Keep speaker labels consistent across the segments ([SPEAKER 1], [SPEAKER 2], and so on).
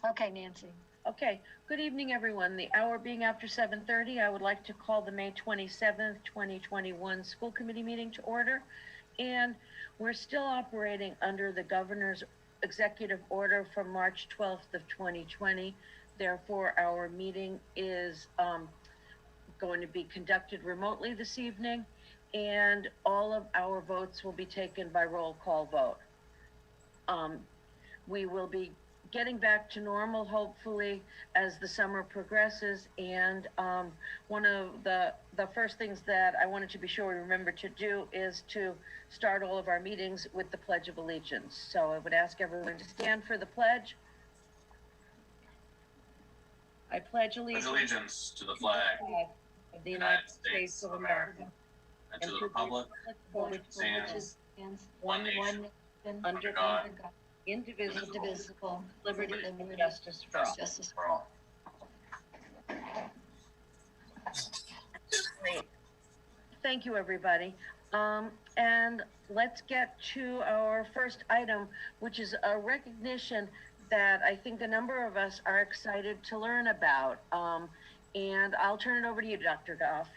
[SPEAKER 1] Okay, Nancy.
[SPEAKER 2] Okay, good evening, everyone. The hour being after 7:30, I would like to call the May 27th, 2021 school committee meeting to order. And we're still operating under the governor's executive order from March 12th of 2020. Therefore, our meeting is going to be conducted remotely this evening, and all of our votes will be taken by roll call vote. We will be getting back to normal, hopefully, as the summer progresses. And one of the first things that I wanted to be sure we remember to do is to start all of our meetings with the Pledge of Allegiance. So I would ask everyone to stand for the pledge. I pledge allegiance
[SPEAKER 3] to the flag
[SPEAKER 2] of the United States of America
[SPEAKER 3] and to the republic for which stands one nation under God,
[SPEAKER 2] indivisible, liberty and justice for all.
[SPEAKER 1] Justice for all.
[SPEAKER 2] Great. Thank you, everybody. And let's get to our first item, which is a recognition that I think a number of us are excited to learn about. And I'll turn it over to you, Dr. Goff.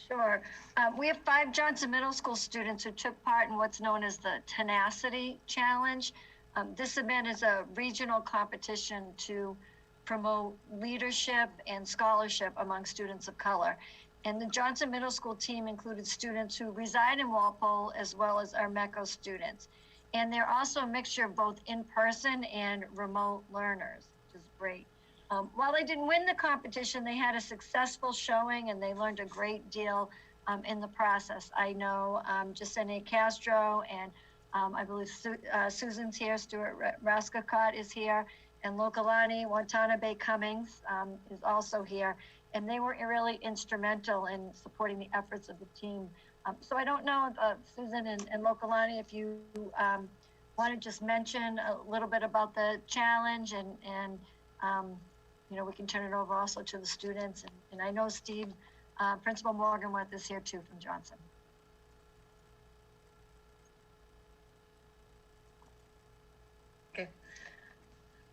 [SPEAKER 1] Sure. We have 5 Johnson Middle School students who took part in what's known as the Tenacity Challenge. This event is a regional competition to promote leadership and scholarship among students of color. And the Johnson Middle School team included students who reside in Walpole as well as our MECO students. And they're also a mixture of both in-person and remote learners, which is great. While they didn't win the competition, they had a successful showing and they learned a great deal in the process. I know Jacinta Castro and I believe Susan's here, Stuart Raskakot is here, and Lokalani Watanabe Cummings is also here. And they were really instrumental in supporting the efforts of the team. So I don't know, Susan and Lokalani, if you want to just mention a little bit about the challenge and you know, we can turn it over also to the students. And I know Steve, Principal Morganworth is here too from Johnson.
[SPEAKER 4] Okay.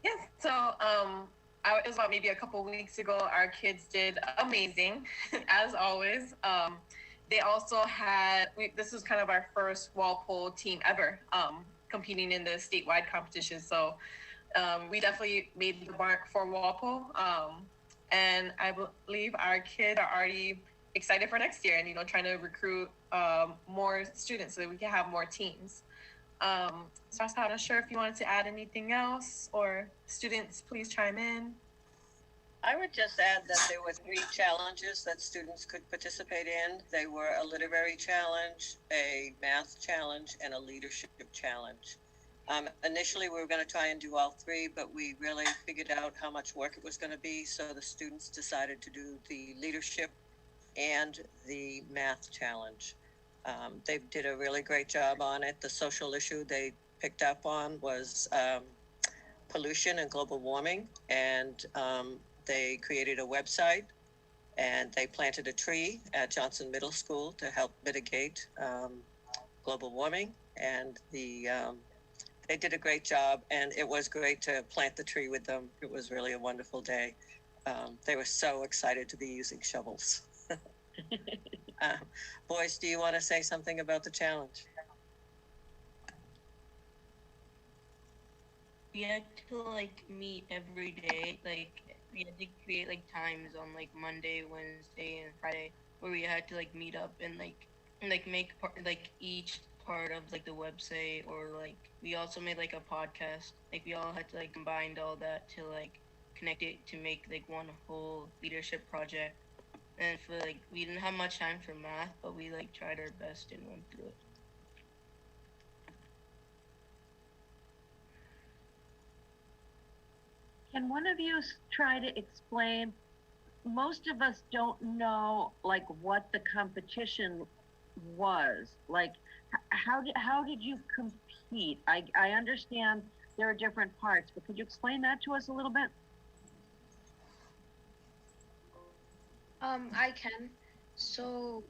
[SPEAKER 4] Yes, so it was about maybe a couple weeks ago, our kids did amazing, as always. They also had, this was kind of our first Walpole team ever competing in the statewide competition. So we definitely made the mark for Walpole. And I believe our kids are already excited for next year and, you know, trying to recruit more students so that we can have more teams. So I'm not sure if you wanted to add anything else, or students, please chime in.
[SPEAKER 5] I would just add that there were 3 challenges that students could participate in. They were a literary challenge, a math challenge, and a leadership challenge. Initially, we were going to try and do all 3, but we really figured out how much work it was going to be, so the students decided to do the leadership and the math challenge. They did a really great job on it. The social issue they picked up on was pollution and global warming, and they created a website and they planted a tree at Johnson Middle School to help mitigate global warming. And they did a great job, and it was great to plant the tree with them. It was really a wonderful day. They were so excited to be using shovels. Boys, do you want to say something about the challenge?
[SPEAKER 6] We had to meet every day. We had to create times on Monday, Wednesday, and Friday where we had to meet up and make each part of the website, or we also made a podcast. We all had to combine all that to connect it to make one whole leadership project. And for we didn't have much time for math, but we tried our best and went through it.
[SPEAKER 2] Can one of you try to explain? Most of us don't know what the competition was. How did you compete? I understand there are different parts, but could you explain that to us a little bit?
[SPEAKER 7] I can. So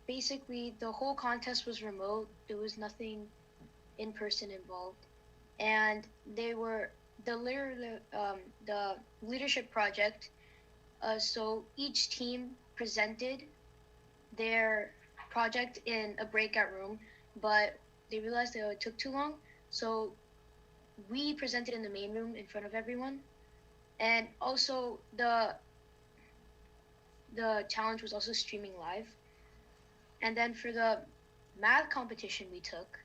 [SPEAKER 7] basically the whole contest was remote. There was nothing in person involved. And they were the leadership project. So each team presented their project in a breakout room, but they realized that it took too long. So we presented in the main room in front of everyone. And also the challenge was also streaming live. And then for the math competition we took,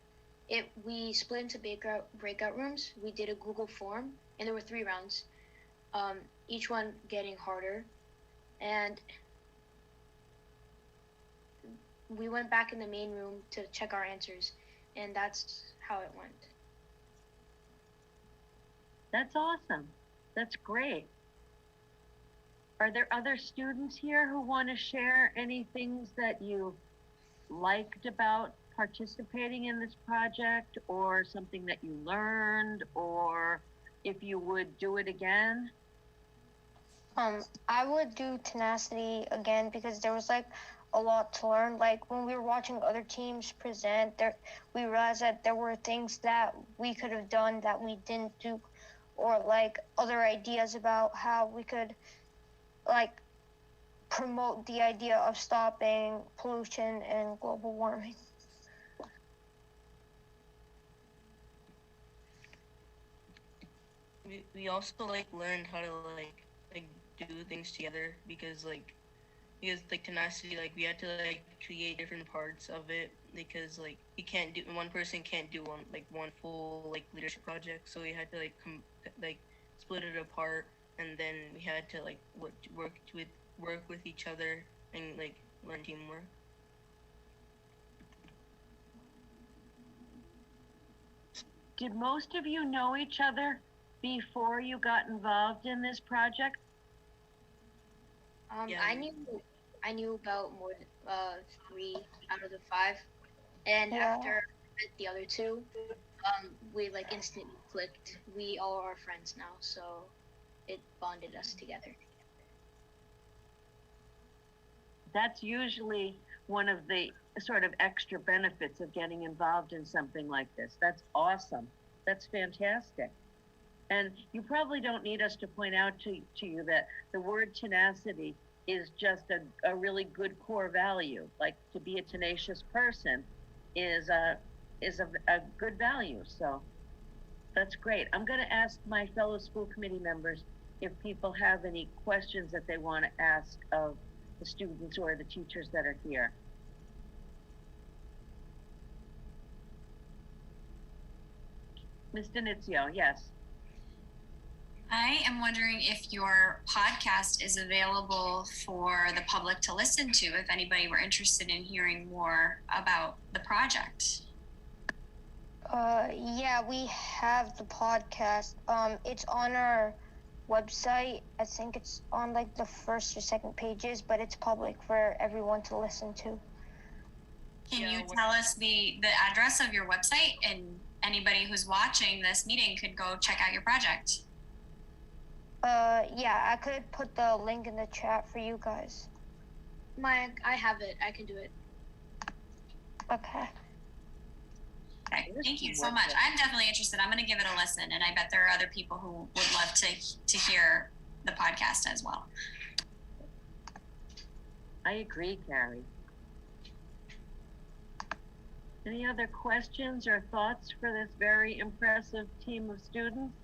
[SPEAKER 7] we split into breakout rooms. We did a Google form, and there were 3 rounds, each one getting harder. And we went back in the main room to check our answers, and that's how it went.
[SPEAKER 2] That's awesome. That's great. Are there other students here who want to share any things that you liked about participating in this project, or something that you learned, or if you would do it again?
[SPEAKER 8] I would do tenacity again because there was like a lot to learn. Like when we were watching other teams present, we realized that there were things that we could have done that we didn't do, or like other ideas about how we could like promote the idea of stopping pollution and global warming.
[SPEAKER 6] We also like learned how to like do things together because tenacity, like we had to like create different parts of it because like one person can't do one full like leadership project, so we had to like split it apart, and then we had to like work with each other and like learn teamwork.
[SPEAKER 2] Did most of you know each other before you got involved in this project?
[SPEAKER 6] Yeah.
[SPEAKER 7] I knew about more than 3 out of the 5, and after I met the other 2, we like instantly clicked. We all are friends now, so it bonded us together.
[SPEAKER 2] That's usually one of the sort of extra benefits of getting involved in something like this. That's awesome. That's fantastic. And you probably don't need us to point out to you that the word tenacity is just a really good core value. Like to be a tenacious person is a good value. So that's great. I'm going to ask my fellow school committee members if people have any questions that they want to ask of the students or the teachers that are here. Ms. Denizio, yes.
[SPEAKER 9] I am wondering if your podcast is available for the public to listen to, if anybody were interested in hearing more about the project.
[SPEAKER 8] Yeah, we have the podcast. It's on our website. I think it's on like the first or second pages, but it's public for everyone to listen to.
[SPEAKER 9] Can you tell us the address of your website, and anybody who's watching this meeting could go check out your project?
[SPEAKER 8] Yeah, I could put the link in the chat for you guys.
[SPEAKER 7] I have it. I can do it.
[SPEAKER 8] Okay.
[SPEAKER 9] Okay, thank you so much. I'm definitely interested. I'm going to give it a listen, and I bet there are other people who would love to hear the podcast as well.
[SPEAKER 2] I agree, Carrie. Any other questions or thoughts for this very impressive team of students?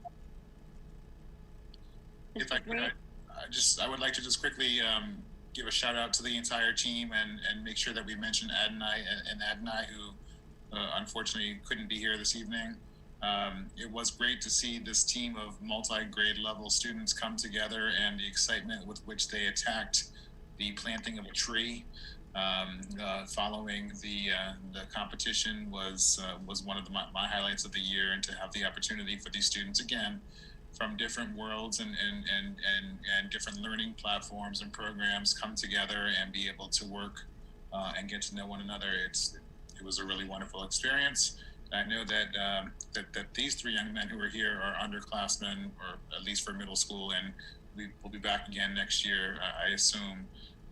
[SPEAKER 10] If I could, I would like to just quickly give a shout out to the entire team and make sure that we mention Adonai, who unfortunately couldn't be here this evening. It was great to see this team of multi-grade level students come together, and the excitement with which they attacked the planting of a tree following the competition was one of my highlights of the year, and to have the opportunity for these students again from different worlds and different learning platforms and programs come together and be able to work and get to know one another. It was a really wonderful experience. I know that that these 3 young men who are here are underclassmen, or at least for middle school, and we will be back again next year, I assume,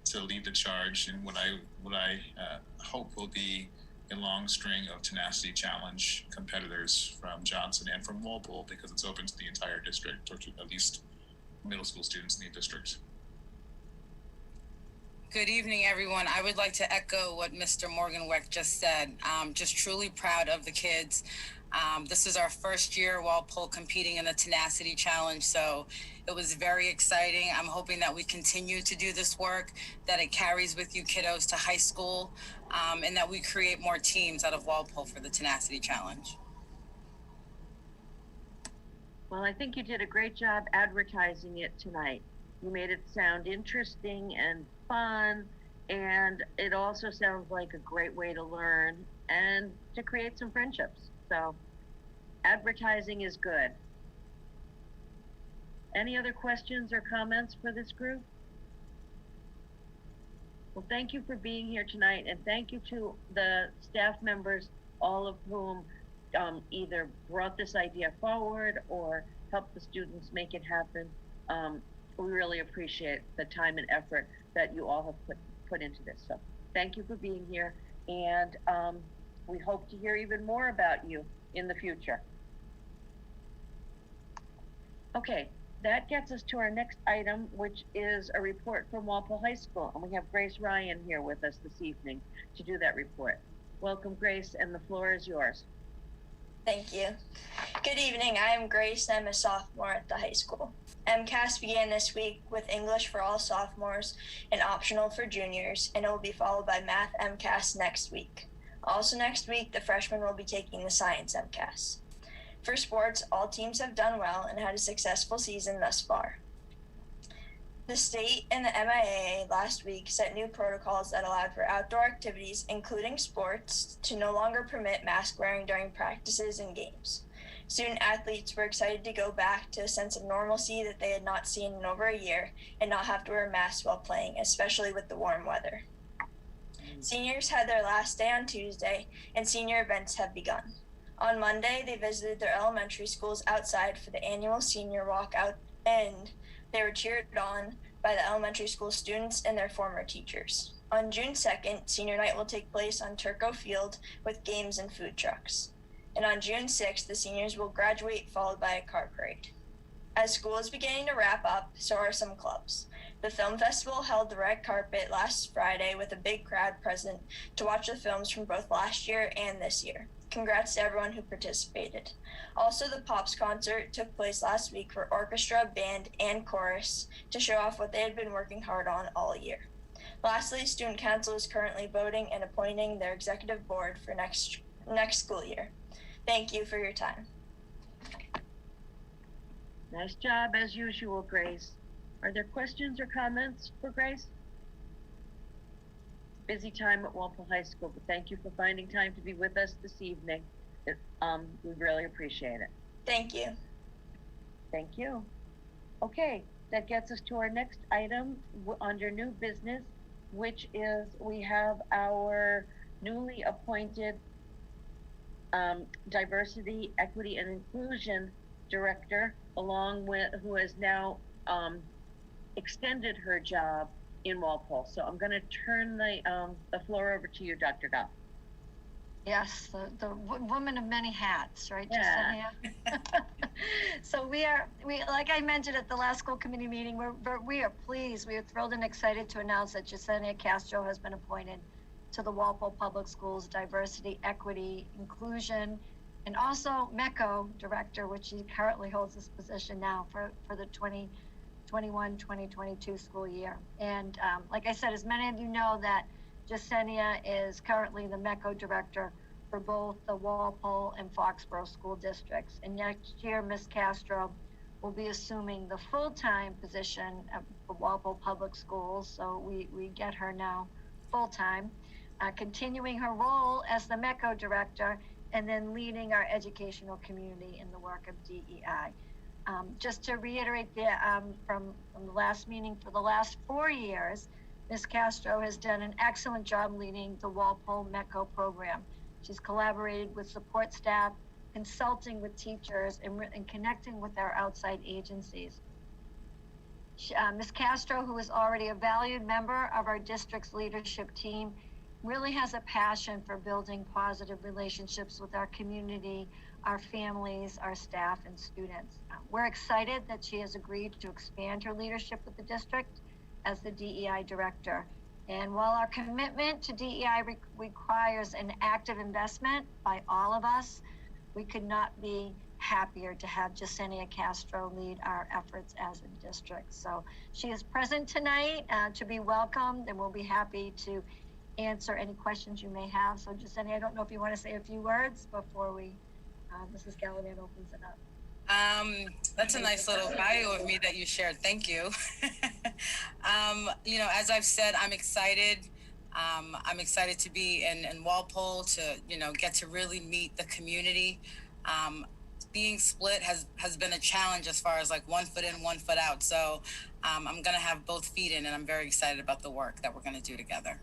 [SPEAKER 10] to lead the charge in what I hope will be a long string of Tenacity Challenge competitors from Johnson and from Walpole, because it's open to the entire district, or to at least middle school students in the district.
[SPEAKER 11] Good evening, everyone. I would like to echo what Mr. Morganweck just said. Just truly proud of the kids. This is our first year Walpole competing in the Tenacity Challenge, so it was very exciting. I'm hoping that we continue to do this work, that it carries with you kiddos to high school, and that we create more teams out of Walpole for the Tenacity Challenge.
[SPEAKER 2] Well, I think you did a great job advertising it tonight. You made it sound interesting and fun, and it also sounds like a great way to learn and to create some friendships. So advertising is good. Any other questions or comments for this group? Well, thank you for being here tonight, and thank you to the staff members, all of whom either brought this idea forward or helped the students make it happen. We really appreciate the time and effort that you all have put into this. So thank you for being here, and we hope to hear even more about you in the future. Okay, that gets us to our next item, which is a report from Walpole High School, and we have Grace Ryan here with us this evening to do that report. Welcome, Grace, and the floor is yours.
[SPEAKER 12] Thank you. Good evening. I am Grace. I'm a sophomore at the high school. MCAS began this week with English for all sophomores and optional for juniors, and it will be followed by Math MCAS next week. Also next week, the freshmen will be taking the Science MCAS. For sports, all teams have done well and had a successful season thus far. The state and the MIAA last week set new protocols that allowed for outdoor activities, including sports, to no longer permit mask wearing during practices and games. Student athletes were excited to go back to a sense of normalcy that they had not seen in over a year and not have to wear masks while playing, especially with the warm weather. Seniors had their last day on Tuesday, and senior events have begun. On Monday, they visited their elementary schools outside for the annual senior walkout, and they were cheered on by the elementary school students and their former teachers. On June 2nd, senior night will take place on Turco Field with games and food trucks. And on June 6th, the seniors will graduate, followed by a car parade. As school is beginning to wrap up, so are some clubs. The film festival held the red carpet last Friday with a big crowd present to watch the films from both last year and this year. Congrats to everyone who participated. Also, the Pops concert took place last week for orchestra, band, and chorus to show off what they had been working hard on all year. Lastly, Student Council is currently voting and appointing their executive board for next school year. Thank you for your time.
[SPEAKER 2] Nice job as usual, Grace. Are there questions or comments for Grace? Busy time at Walpole High School, but thank you for finding time to be with us this evening. We really appreciate it.
[SPEAKER 12] Thank you.
[SPEAKER 2] Thank you. Okay, that gets us to our next item under new business, which is we have our newly appointed Diversity, Equity, and Inclusion Director, along with who has now extended her job in Walpole. So I'm going to turn the floor over to you, Dr. Goff.
[SPEAKER 1] Yes, the woman of many hats, right,
[SPEAKER 2] Yeah.
[SPEAKER 1] Jasenia? So we like I mentioned at the last school committee meeting, we are pleased, we are thrilled and excited to announce that Jasenia Castro has been appointed to the Walpole Public Schools Diversity, Equity, Inclusion, and also MECO Director, which she currently holds this position now for the 2021-2022 school year. And like I said, as many of you know, that Jasenia is currently the MECO Director for both the Walpole and Foxborough school districts. And next year, Ms. Castro will be assuming the full-time position for Walpole Public Schools. So we get her now full-time, continuing her role as the MECO Director and then leading our educational community in the work of DEI. Just to reiterate from the last meeting, for the last 4 years, Ms. Castro has done an excellent job leading the Walpole MECO program. She's collaborated with support staff, consulting with teachers, and connecting with our outside agencies. Ms. Castro, who is already a valued member of our district's leadership team, really has a passion for building positive relationships with our community, our families, our staff, and students. We're excited that she has agreed to expand her leadership with the district as the DEI director. And while our commitment to DEI requires an active investment by all of us, we could not be happier to have Jasenia Castro lead our efforts as a district. So she is present tonight to be welcomed, and we'll be happy to answer any questions you may have. So Jasenia, I don't know if you want to say a few words before we, Mrs. Gallivan opens it up.
[SPEAKER 11] That's a nice little bio of me that you shared. Thank you. You know, as I've said, I'm excited. I'm excited to be in Walpole to, you know, get to really meet the community. Being split has been a challenge as far as like 1 foot in, 1 foot out. So I'm going to have both feet in, and I'm very excited about the work that we're going to do together.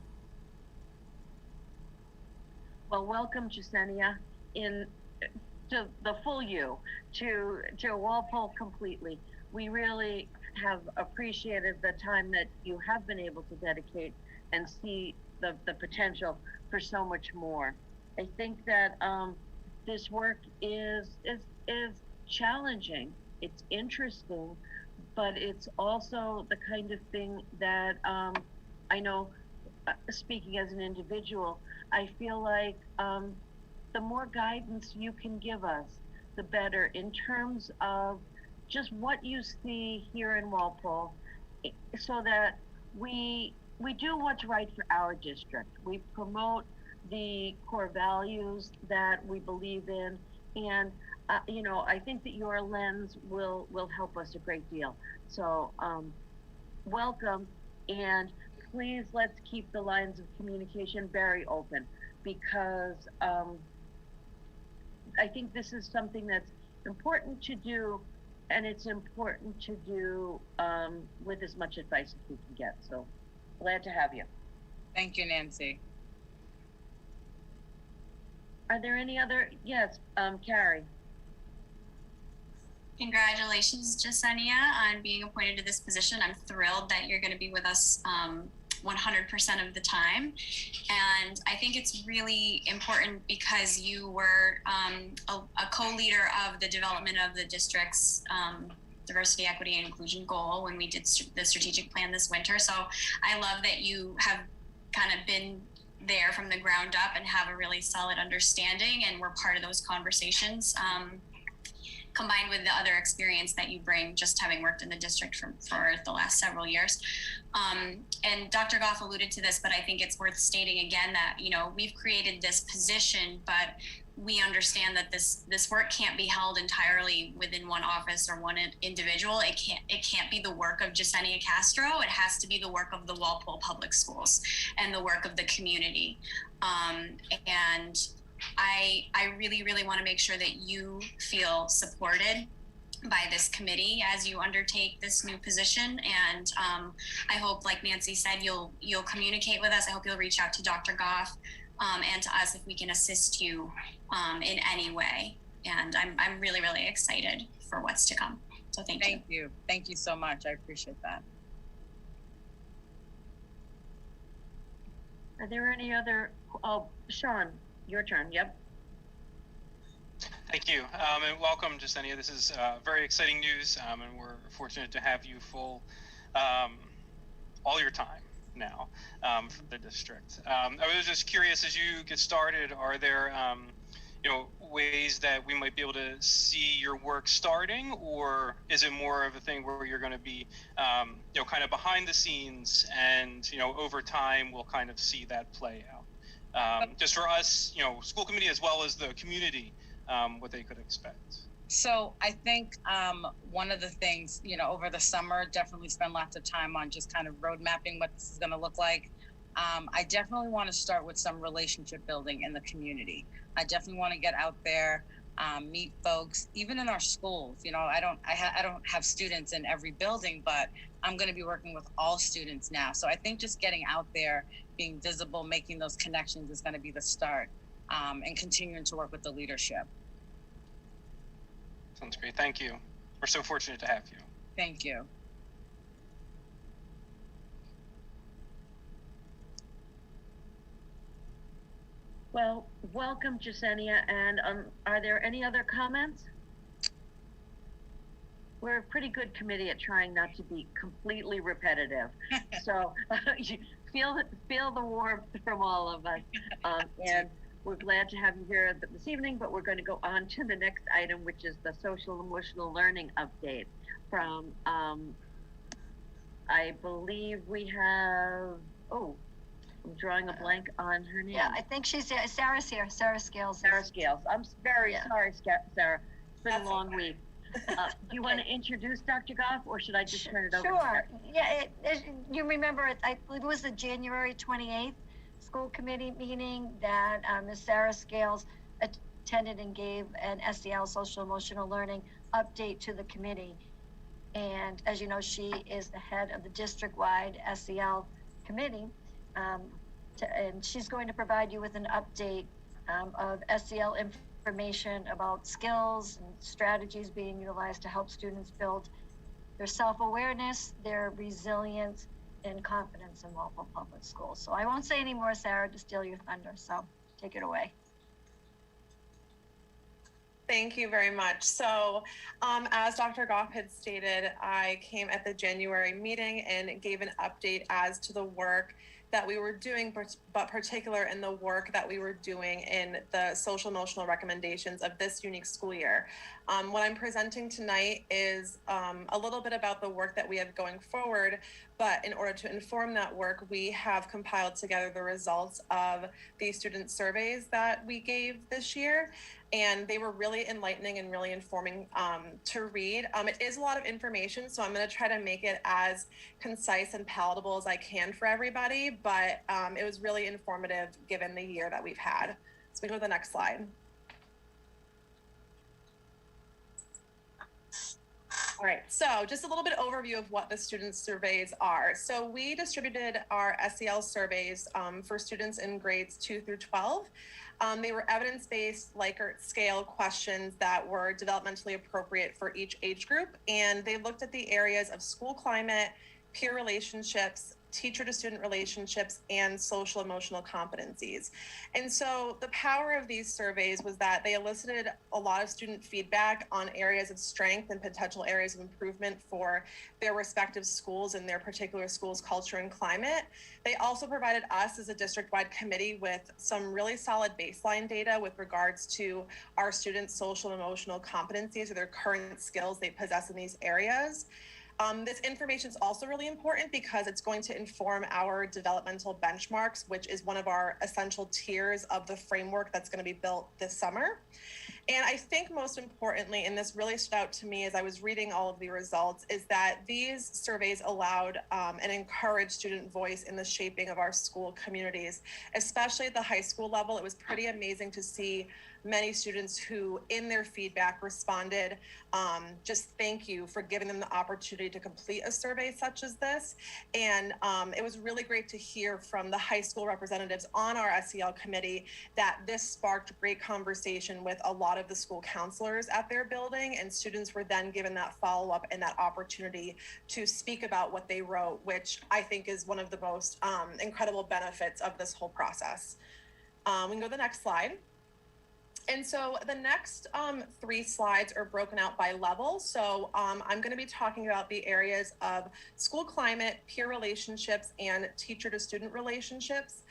[SPEAKER 2] Well, welcome, Jasenia, to the full you, to Walpole completely. We really have appreciated the time that you have been able to dedicate and see the potential for so much more. I think that this work is challenging. It's interesting, but it's also the kind of thing that I know, speaking as an individual, I feel like the more guidance you can give us, the better in terms of just what you see here in Walpole, so that we do what's right for our district. We promote the core values that we believe in, and you know, I think that your lens will help us a great deal. So welcome, and please let's keep the lines of communication very open, because I think this is something that's important to do, and it's important to do with as much advice as we can get. So glad to have you.
[SPEAKER 11] Thank you, Nancy.
[SPEAKER 2] Are there any other? Yes, Carrie.
[SPEAKER 9] Congratulations, Jasenia, on being appointed to this position. I'm thrilled that you're going to be with us 100% of the time. And I think it's really important because you were a co-leader of the development of the district's diversity, equity, and inclusion goal when we did the strategic plan this winter. So I love that you have kind of been there from the ground up and have a really solid understanding, and we're part of those conversations. Combined with the other experience that you bring, just having worked in the district for the last several years. And Dr. Goff alluded to this, but I think it's worth stating again that, you know, we've created this position, but we understand that this work can't be held entirely within one office or one individual. It can't be the work of Jasenia Castro. It has to be the work of the Walpole Public Schools and the work of the community. And I really, really want to make sure that you feel supported by this committee as you undertake this new position. And I hope, like Nancy said, you'll communicate with us. I hope you'll reach out to Dr. Goff and to us if we can assist you in any way. And I'm really, really excited for what's to come. So thank you.
[SPEAKER 11] Thank you so much. I appreciate that.
[SPEAKER 2] Are there any other? Oh, Sean, your turn. Yep.
[SPEAKER 13] Thank you, and welcome, Jasenia. This is very exciting news, and we're fortunate to have you full all your time now for the district. I was just curious, as you get started, are there you know, ways that we might be able to see your work starting, or is it more of a thing where you're going to be you know, kind of behind the scenes, and, you know, over time we'll kind of see that play out? Just for us, you know, school committee as well as the community, what they could expect.
[SPEAKER 11] So I think one of the things, you know, over the summer, definitely spend lots of time on just kind of road mapping what this is going to look like. I definitely want to start with some relationship building in the community. I definitely want to get out there, meet folks, even in our schools. You know, I don't have students in every building, but I'm going to be working with all students now. So I think just getting out there, being visible, making those connections is going to be the start, and continuing to work with the leadership.
[SPEAKER 13] Sounds great. Thank you. We're so fortunate to have you.
[SPEAKER 11] Thank you.
[SPEAKER 2] Well, welcome, Jasenia, and are there any other comments? We're a pretty good committee at trying not to be completely repetitive. So you feel the warmth from all of us. And we're glad to have you here this evening, but we're going to go on to the next item, which is the social emotional learning update from, I believe we have, oh, I'm drawing a blank on her name.
[SPEAKER 1] Yeah, I think she's here. Sarah's here. Sarah Scales.
[SPEAKER 2] Sarah Scales. I'm very sorry, Sarah. It's been a long week. Do you want to introduce Dr. Goff, or should I just turn it over?
[SPEAKER 1] Sure. Yeah, you remember it, I believe it was the January 28th school committee meeting that Ms. Sarah Scales attended and gave an SEL, social emotional learning, update to the committee. And as you know, she is the head of the district-wide SEL committee. And she's going to provide you with an update of SEL information about skills and strategies being utilized to help students build their self-awareness, their resilience, and confidence in Walpole Public Schools. So I won't say any more, Sarah, to steal your thunder, so take it away.
[SPEAKER 14] Thank you very much. So as Dr. Goff had stated, I came at the January meeting and gave an update as to the work that we were doing, but particular in the work that we were doing in the social emotional recommendations of this unique school year. What I'm presenting tonight is a little bit about the work that we have going forward, but in order to inform that work, we have compiled together the results of the student surveys that we gave this year. And they were really enlightening and really informing to read. It is a lot of information, so I'm going to try to make it as concise and palatable as I can for everybody, but it was really informative given the year that we've had. So we go to the next slide. All right, so just a little bit overview of what the student surveys are. So we distributed our SEL surveys for students in grades 2 through 12. They were evidence-based Likert scale questions that were developmentally appropriate for each age group, and they looked at the areas of school climate, peer relationships, teacher-to-student relationships, and social emotional competencies. And so the power of these surveys was that they elicited a lot of student feedback on areas of strength and potential areas of improvement for their respective schools and their particular school's culture and climate. They also provided us as a district-wide committee with some really solid baseline data with regards to our students' social and emotional competencies or their current skills they possess in these areas. This information is also really important because it's going to inform our developmental benchmarks, which is one of our essential tiers of the framework that's going to be built this summer. And I think most importantly, and this really stood out to me as I was reading all of the results, is that these surveys allowed and encouraged student voice in the shaping of our school communities, especially at the high school level. It was pretty amazing to see many students who in their feedback responded, just thank you for giving them the opportunity to complete a survey such as this. And it was really great to hear from the high school representatives on our SEL committee that this sparked great conversation with a lot of the school counselors at their building, and students were then given that follow-up and that opportunity to speak about what they wrote, which I think is one of the most incredible benefits of this whole process. We can go to the next slide. And so the next 3 slides are broken out by level. So I'm going to be talking about the areas of school climate, peer relationships, and teacher-to-student relationships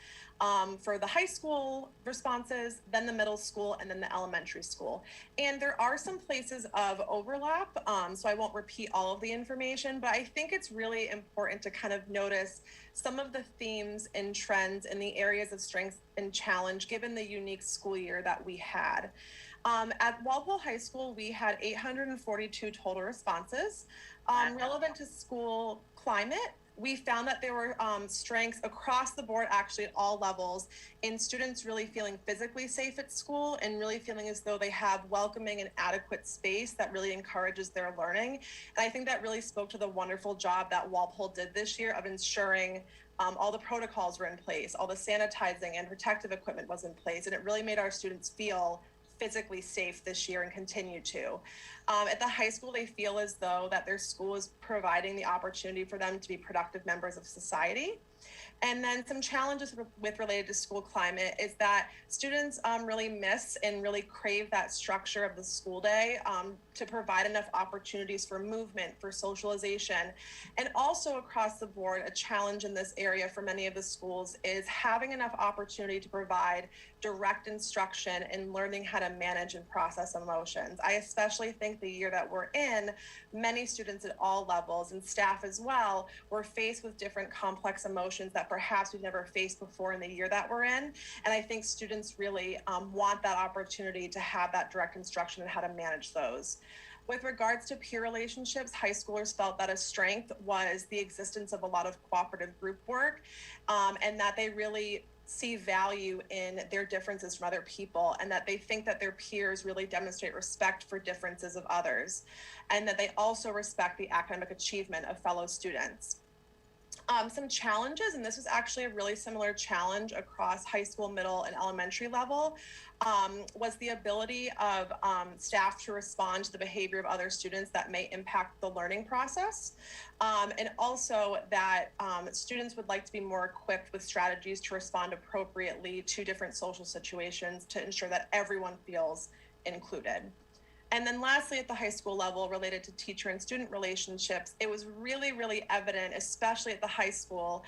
[SPEAKER 14] for the high school responses, then the middle school, and then the elementary school. And there are some places of overlap, so I won't repeat all of the information, but I think it's really important to kind of notice some of the themes and trends in the areas of strength and challenge given the unique school year that we had. At Walpole High School, we had 842 total responses. Relevant to school climate, we found that there were strengths across the board, actually at all levels, in students really feeling physically safe at school and really feeling as though they have welcoming and adequate space that really encourages their learning. And I think that really spoke to the wonderful job that Walpole did this year of ensuring all the protocols were in place, all the sanitizing and protective equipment was in place, and it really made our students feel physically safe this year and continue to. At the high school, they feel as though that their school is providing the opportunity for them to be productive members of society. And then some challenges with related to school climate is that students really miss and really crave that structure of the school day to provide enough opportunities for movement, for socialization. And also across the board, a challenge in this area for many of the schools is having enough opportunity to provide direct instruction and learning how to manage and process emotions. I especially think the year that we're in, many students at all levels and staff as well were faced with different complex emotions that perhaps we've never faced before in the year that we're in. And I think students really want that opportunity to have that direct instruction and how to manage those. With regards to peer relationships, high schoolers felt that a strength was the existence of a lot of cooperative group work, and that they really see value in their differences from other people, and that they think that their peers really demonstrate respect for differences of others, and that they also respect the academic achievement of fellow students. Some challenges, and this was actually a really similar challenge across high school, middle, and elementary level, was the ability of staff to respond to the behavior of other students that may impact the learning process. And also that students would like to be more equipped with strategies to respond appropriately to different social situations to ensure that everyone feels included. And then lastly, at the high school level, related to teacher and student relationships, it was really, really evident, especially at the high school,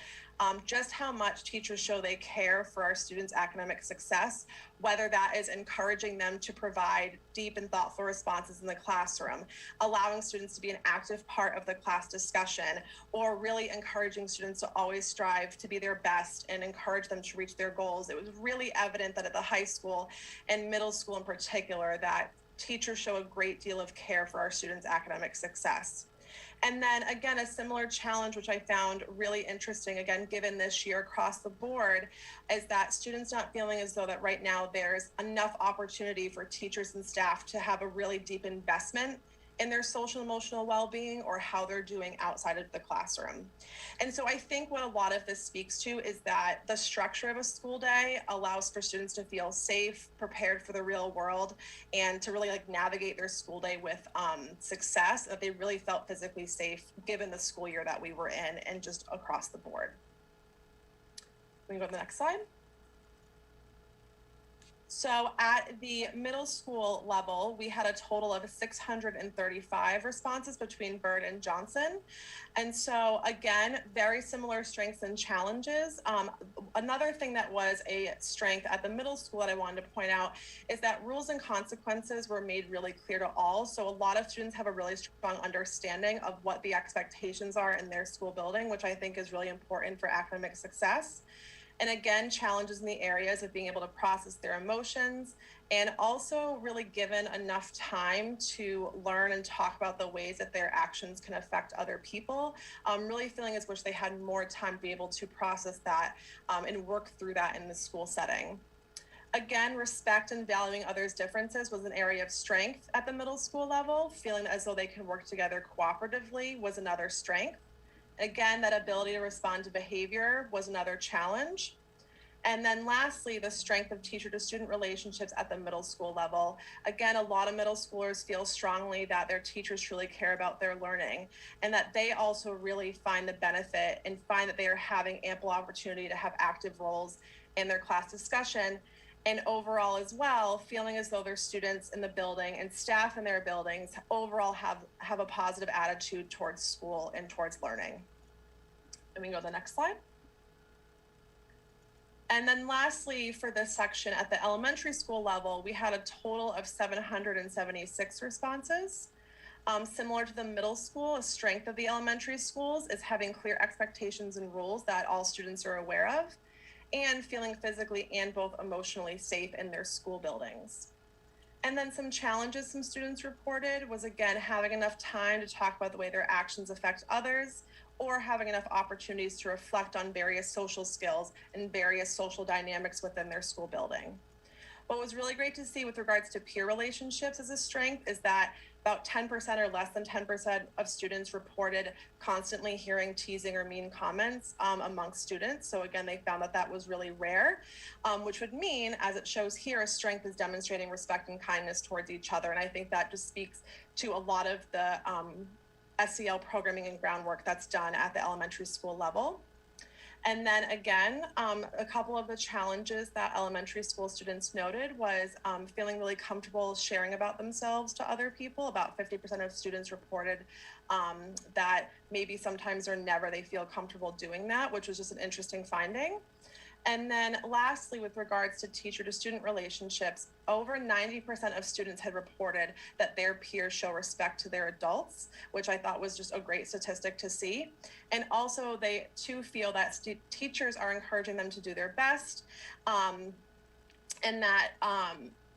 [SPEAKER 14] just how much teachers show they care for our students' academic success, whether that is encouraging them to provide deep and thoughtful responses in the classroom, allowing students to be an active part of the class discussion, or really encouraging students to always strive to be their best and encourage them to reach their goals. It was really evident that at the high school and middle school in particular, that teachers show a great deal of care for our students' academic success. And then again, a similar challenge, which I found really interesting, again, given this year across the board, is that students not feeling as though that right now there's enough opportunity for teachers and staff to have a really deep investment in their social emotional well-being or how they're doing outside of the classroom. And so I think what a lot of this speaks to is that the structure of a school day allows for students to feel safe, prepared for the real world, and to really navigate their school day with success, that they really felt physically safe given the school year that we were in and just across the board. We can go to the next slide. So at the middle school level, we had a total of 635 responses between Byrd and Johnson. And so again, very similar strengths and challenges. Another thing that was a strength at the middle school that I wanted to point out is that rules and consequences were made really clear to all. So a lot of students have a really strong understanding of what the expectations are in their school building, which I think is really important for academic success. And again, challenges in the areas of being able to process their emotions and also really given enough time to learn and talk about the ways that their actions can affect other people. Really feeling as wish they had more time to be able to process that and work through that in the school setting. Again, respect and valuing others' differences was an area of strength at the middle school level. Feeling as though they can work together cooperatively was another strength. Again, that ability to respond to behavior was another challenge. And then lastly, the strength of teacher to student relationships at the middle school level. Again, a lot of middle schoolers feel strongly that their teachers truly care about their learning and that they also really find the benefit and find that they are having ample opportunity to have active roles in their class discussion. And overall as well, feeling as though their students in the building and staff in their buildings overall have a positive attitude towards school and towards learning. And we can go to the next slide. And then lastly, for this section at the elementary school level, we had a total of 776 responses. Similar to the middle school, a strength of the elementary schools is having clear expectations and rules that all students are aware of, and feeling physically and both emotionally safe in their school buildings. And then some challenges some students reported was, again, having enough time to talk about the way their actions affect others, or having enough opportunities to reflect on various social skills and various social dynamics within their school building. What was really great to see with regards to peer relationships as a strength is that about 10% or less than 10% of students reported constantly hearing teasing or mean comments amongst students. So again, they found that that was really rare, which would mean, as it shows here, a strength is demonstrating respect and kindness towards each other. And I think that just speaks to a lot of the SEL programming and groundwork that's done at the elementary school level. And then again, a couple of the challenges that elementary school students noted was feeling really comfortable sharing about themselves to other people. About 50% of students reported that maybe sometimes or never they feel comfortable doing that, which was just an interesting finding. And then lastly, with regards to teacher to student relationships, over 90% of students had reported that their peers show respect to their adults, which I thought was just a great statistic to see. And also they too feel that teachers are encouraging them to do their best, and that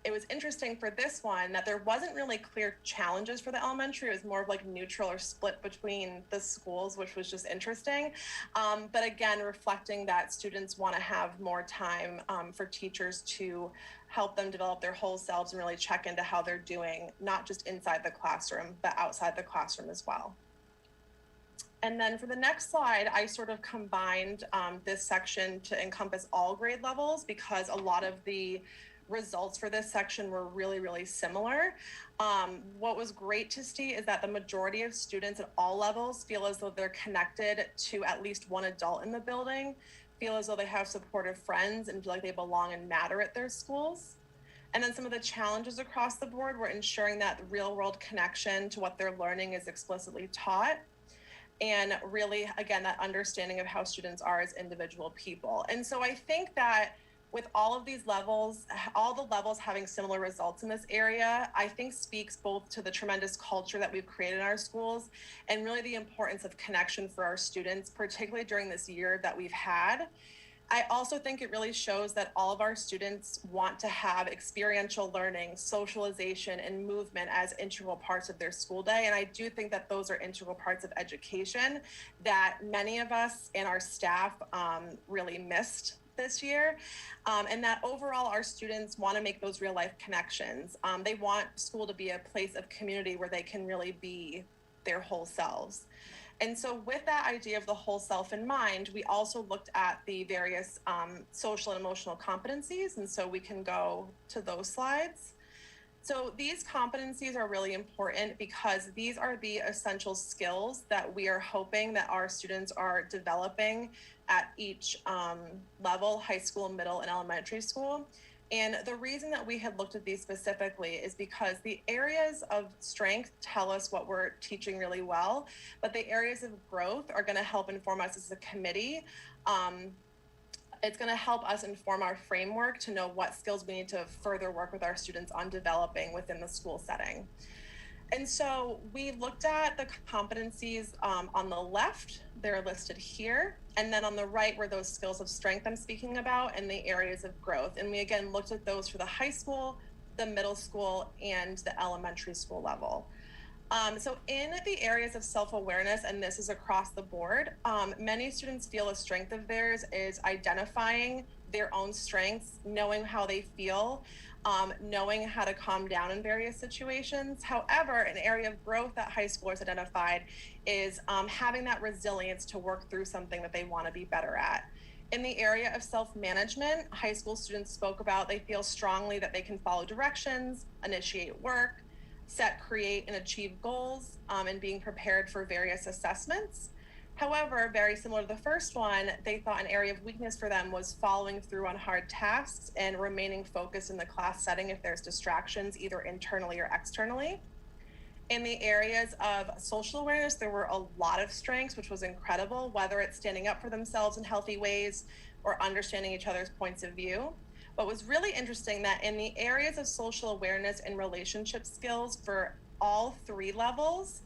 [SPEAKER 14] it was interesting for this one that there wasn't really clear challenges for the elementary. It was more of like neutral or split between the schools, which was just interesting. But again, reflecting that students want to have more time for teachers to help them develop their whole selves and really check into how they're doing, not just inside the classroom, but outside the classroom as well. And then for the next slide, I sort of combined this section to encompass all grade levels because a lot of the results for this section were really, really similar. What was great to see is that the majority of students at all levels feel as though they're connected to at least one adult in the building, feel as though they have supportive friends and feel like they belong and matter at their schools. And then some of the challenges across the board were ensuring that the real world connection to what they're learning is explicitly taught. And really, again, that understanding of how students are as individual people. And so I think that with all of these levels, all the levels having similar results in this area, I think speaks both to the tremendous culture that we've created in our schools and really the importance of connection for our students, particularly during this year that we've had. I also think it really shows that all of our students want to have experiential learning, socialization, and movement as integral parts of their school day. And I do think that those are integral parts of education that many of us and our staff really missed this year, and that overall our students want to make those real life connections. They want school to be a place of community where they can really be their whole selves. And so with that idea of the whole self in mind, we also looked at the various social and emotional competencies. And so we can go to those slides. So these competencies are really important because these are the essential skills that we are hoping that our students are developing at each level, high school, middle, and elementary school. And the reason that we had looked at these specifically is because the areas of strength tell us what we're teaching really well, but the areas of growth are going to help inform us as a committee. It's going to help us inform our framework to know what skills we need to further work with our students on developing within the school setting. And so we looked at the competencies on the left, they're listed here. And then on the right were those skills of strength I'm speaking about and the areas of growth. And we again looked at those for the high school, the middle school, and the elementary school level. So in the areas of self-awareness, and this is across the board, many students feel a strength of theirs is identifying their own strengths, knowing how they feel, knowing how to calm down in various situations. However, an area of growth that high schoolers identified is having that resilience to work through something that they want to be better at. In the area of self-management, high school students spoke about they feel strongly that they can follow directions, initiate work, set, create, and achieve goals, and being prepared for various assessments. However, very similar to the first one, they thought an area of weakness for them was following through on hard tasks and remaining focused in the class setting if there's distractions, either internally or externally. In the areas of social awareness, there were a lot of strengths, which was incredible, whether it's standing up for themselves in healthy ways or understanding each other's points of view. But was really interesting that in the areas of social awareness and relationship skills for all three levels,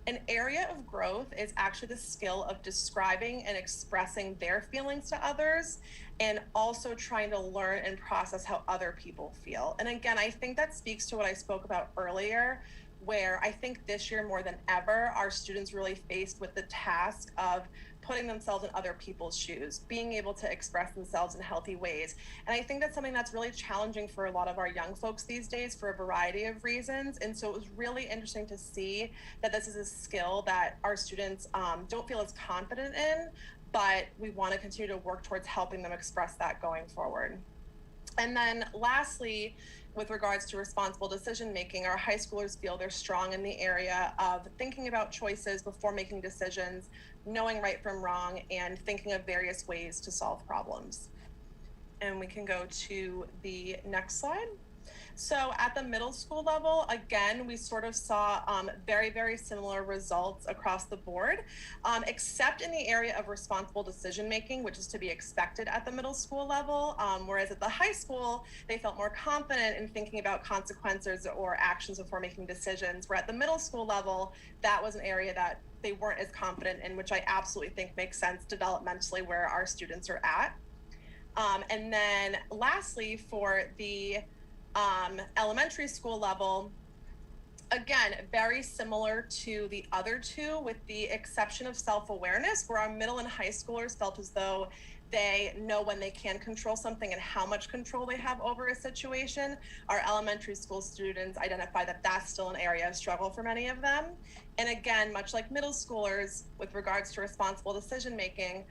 [SPEAKER 14] an area of growth is actually the skill of describing and expressing their feelings to others and also trying to learn and process how other people feel. And again, I think that speaks to what I spoke about earlier, where I think this year more than ever, our students really faced with the task of putting themselves in other people's shoes, being able to express themselves in healthy ways. And I think that's something that's really challenging for a lot of our young folks these days for a variety of reasons. And so it was really interesting to see that this is a skill that our students don't feel as confident in, but we want to continue to work towards helping them express that going forward. And then lastly, with regards to responsible decision making, our high schoolers feel they're strong in the area of thinking about choices before making decisions, knowing right from wrong, and thinking of various ways to solve problems. And we can go to the next slide. So at the middle school level, again, we sort of saw very, very similar results across the board, except in the area of responsible decision making, which is to be expected at the middle school level. Whereas at the high school, they felt more confident in thinking about consequences or actions before making decisions. Where at the middle school level, that was an area that they weren't as confident in, which I absolutely think makes sense developmentally where our students are at. And then lastly, for the elementary school level, again, very similar to the other two, with the exception of self-awareness, where our middle and high schoolers felt as though they know when they can control something and how much control they have over a situation. Our elementary school students identify that that's still an area of struggle for many of them. And again, much like middle schoolers, with regards to responsible decision making,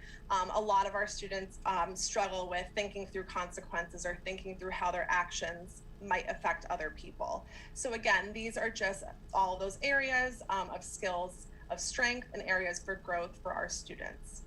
[SPEAKER 14] a lot of our students struggle with thinking through consequences or thinking through how their actions might affect other people. So again, these are just all those areas of skills of strength and areas for growth for our students.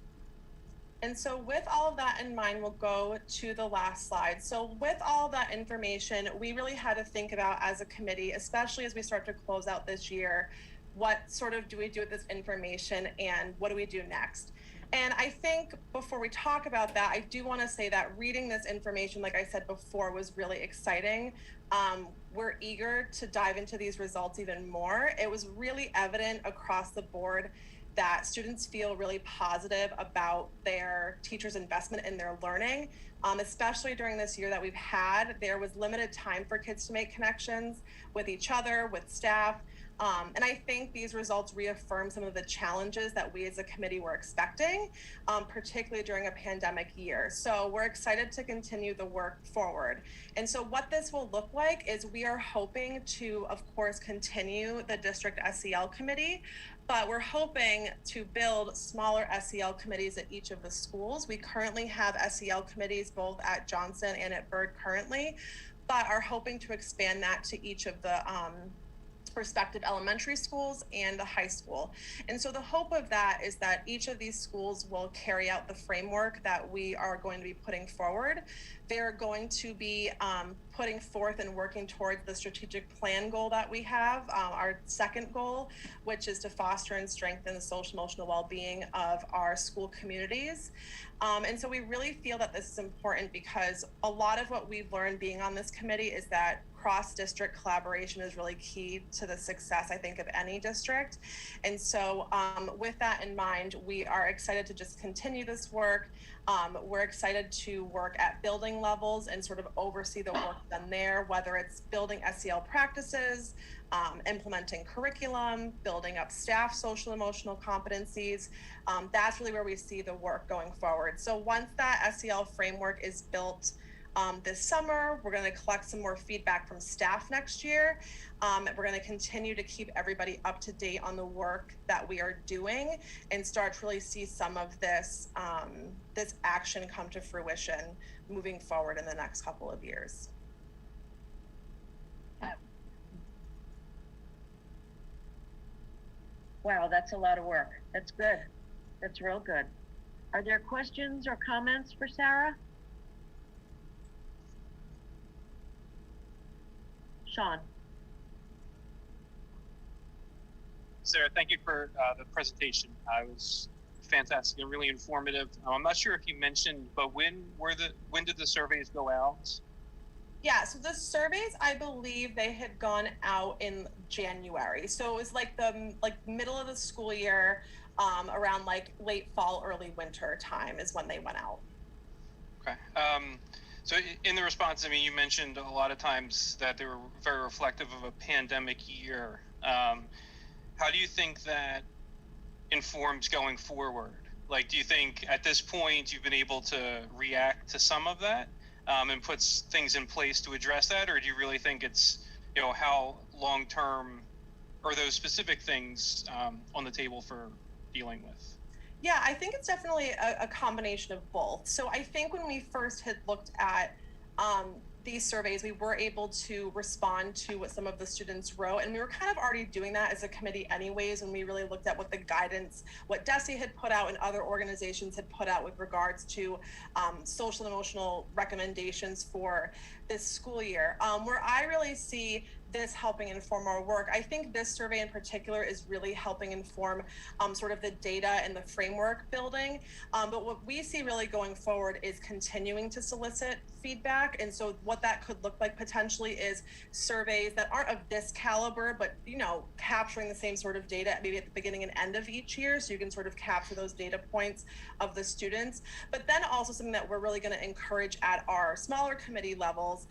[SPEAKER 14] And so with all of that in mind, we'll go to the last slide. So with all that information, we really had to think about as a committee, especially as we start to close out this year, what sort of do we do with this information and what do we do next? And I think before we talk about that, I do want to say that reading this information, like I said before, was really exciting. We're eager to dive into these results even more. It was really evident across the board that students feel really positive about their teachers' investment in their learning, especially during this year that we've had. There was limited time for kids to make connections with each other, with staff. And I think these results reaffirm some of the challenges that we as a committee were expecting, particularly during a pandemic year. So we're excited to continue the work forward. And so what this will look like is we are hoping to, of course, continue the district SEL committee, but we're hoping to build smaller SEL committees at each of the schools. We currently have SEL committees both at Johnson and at Byrd currently, but are hoping to expand that to each of the respective elementary schools and the high school. And so the hope of that is that each of these schools will carry out the framework that we are going to be putting forward. They're going to be putting forth and working towards the strategic plan goal that we have, our second goal, which is to foster and strengthen the social emotional well-being of our school communities. And so we really feel that this is important because a lot of what we've learned being on this committee is that cross-district collaboration is really key to the success, I think, of any district. And so with that in mind, we are excited to just continue this work. We're excited to work at building levels and sort of oversee the work done there, whether it's building SEL practices, implementing curriculum, building up staff social emotional competencies. That's really where we see the work going forward. So once that SEL framework is built this summer, we're going to collect some more feedback from staff next year. We're going to continue to keep everybody up to date on the work that we are doing and start to really see some of this this action come to fruition moving forward in the next couple of years.
[SPEAKER 2] Wow, that's a lot of work. That's good. That's real good. Are there questions or comments for Sarah? Sean.
[SPEAKER 13] Sarah, thank you for the presentation. It was fantastic and really informative. I'm not sure if you mentioned, but when did the surveys go out?
[SPEAKER 14] Yeah, so the surveys, I believe they had gone out in January. So it was like the middle of the school year, around like late fall, early winter time is when they went out.
[SPEAKER 13] Okay. So in the response, I mean, you mentioned a lot of times that they were very reflective of a pandemic year. How do you think that informs going forward? Like, do you think at this point you've been able to react to some of that and put things in place to address that? Or do you really think it's, how long-term are those specific things on the table for dealing with?
[SPEAKER 14] Yeah, I think it's definitely a combination of both. So I think when we first had looked at these surveys, we were able to respond to what some of the students wrote. And we were kind of already doing that as a committee anyways, when we really looked at what the guidance, what DESE had put out and other organizations had put out with regards to social and emotional recommendations for this school year. Where I really see this helping inform our work, I think this survey in particular is really helping inform sort of the data and the framework building. But what we see really going forward is continuing to solicit feedback. And so what that could look like potentially is surveys that aren't of this caliber, but capturing the same sort of data maybe at the beginning and end of each year, so you can sort of capture those data points of the students. But then also something that we're really going to encourage at our smaller committee levels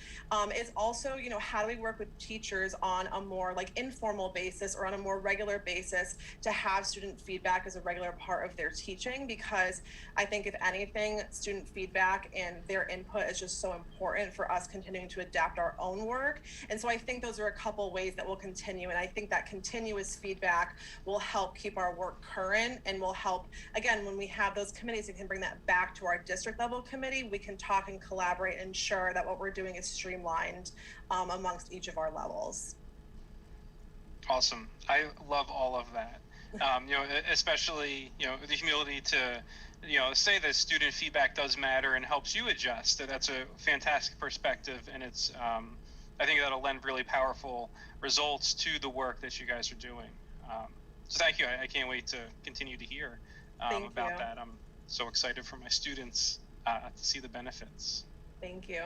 [SPEAKER 14] is also, how do we work with teachers on a more like informal basis or on a more regular basis to have student feedback as a regular part of their teaching? Because I think if anything, student feedback and their input is just so important for us continuing to adapt our own work. And so I think those are a couple ways that will continue. And I think that continuous feedback will help keep our work current and will help, again, when we have those committees, we can bring that back to our district level committee. We can talk and collaborate and ensure that what we're doing is streamlined amongst each of our levels.
[SPEAKER 13] Awesome. I love all of that. Especially, the humility to, say that student feedback does matter and helps you adjust. That's a fantastic perspective. And it's, I think that'll lend really powerful results to the work that you guys are doing. So thank you. I can't wait to continue to hear about that. I'm so excited for my students to see the benefits.
[SPEAKER 14] Thank you.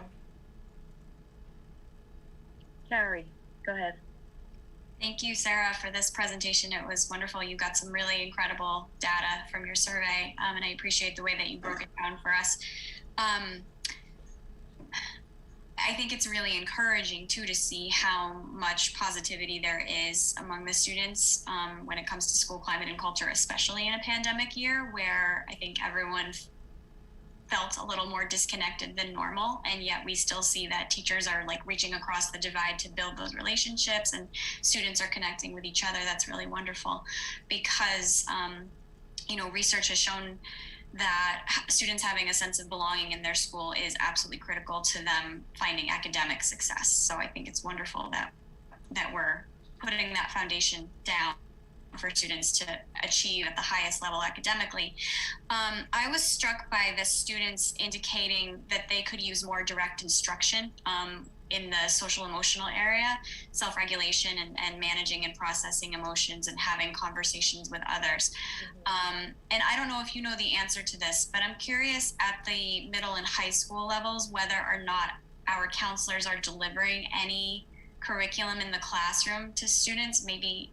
[SPEAKER 2] Carrie, go ahead.
[SPEAKER 9] Thank you, Sarah, for this presentation. It was wonderful. You got some really incredible data from your survey, and I appreciate the way that you broke it down for us. I think it's really encouraging, too, to see how much positivity there is among the students when it comes to school climate and culture, especially in a pandemic year where I think everyone felt a little more disconnected than normal, and yet we still see that teachers are like reaching across the divide to build those relationships and students are connecting with each other. That's really wonderful because research has shown that students having a sense of belonging in their school is absolutely critical to them finding academic success. So I think it's wonderful that we're putting that foundation down for students to achieve at the highest level academically. I was struck by the students indicating that they could use more direct instruction in the social emotional area, self-regulation and managing and processing emotions and having conversations with others. And I don't know if you know the answer to this, but I'm curious at the middle and high school levels whether or not our counselors are delivering any curriculum in the classroom to students. Maybe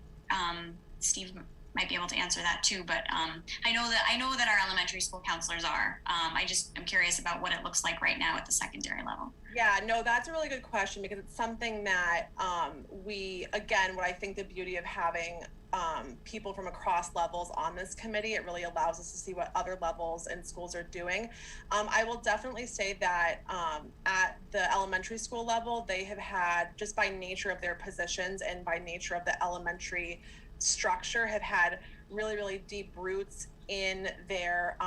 [SPEAKER 9] Steve might be able to answer that too, but I know that our elementary school counselors are. I'm curious about what it looks like right now at the secondary level.
[SPEAKER 14] Yeah, no, that's a really good question because it's something that what I think the beauty of having people from across levels on this committee, it really allows us to see what other levels and schools are doing. I will definitely say that at the elementary school level, they have had, just by nature of their positions and by nature of the elementary structure, have had really, really deep roots in their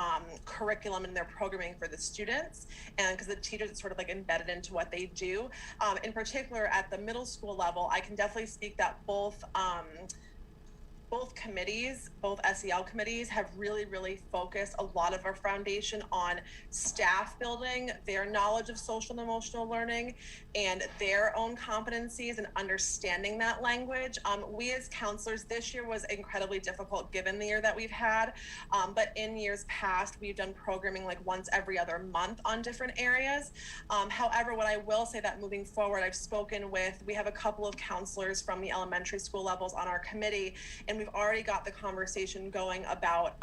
[SPEAKER 14] curriculum and their programming for the students, and because the teachers, it's sort of like embedded into what they do. In particular, at the middle school level, I can definitely speak that both committees, both SEL committees, have really, really focused a lot of our foundation on staff building, their knowledge of social and emotional learning, and their own competencies and understanding that language. We as counselors, this year was incredibly difficult given the year that we've had, but in years past, we've done programming like once every other month on different areas. However, what I will say that moving forward, we have a couple of counselors from the elementary school levels on our committee, and we've already got the conversation going about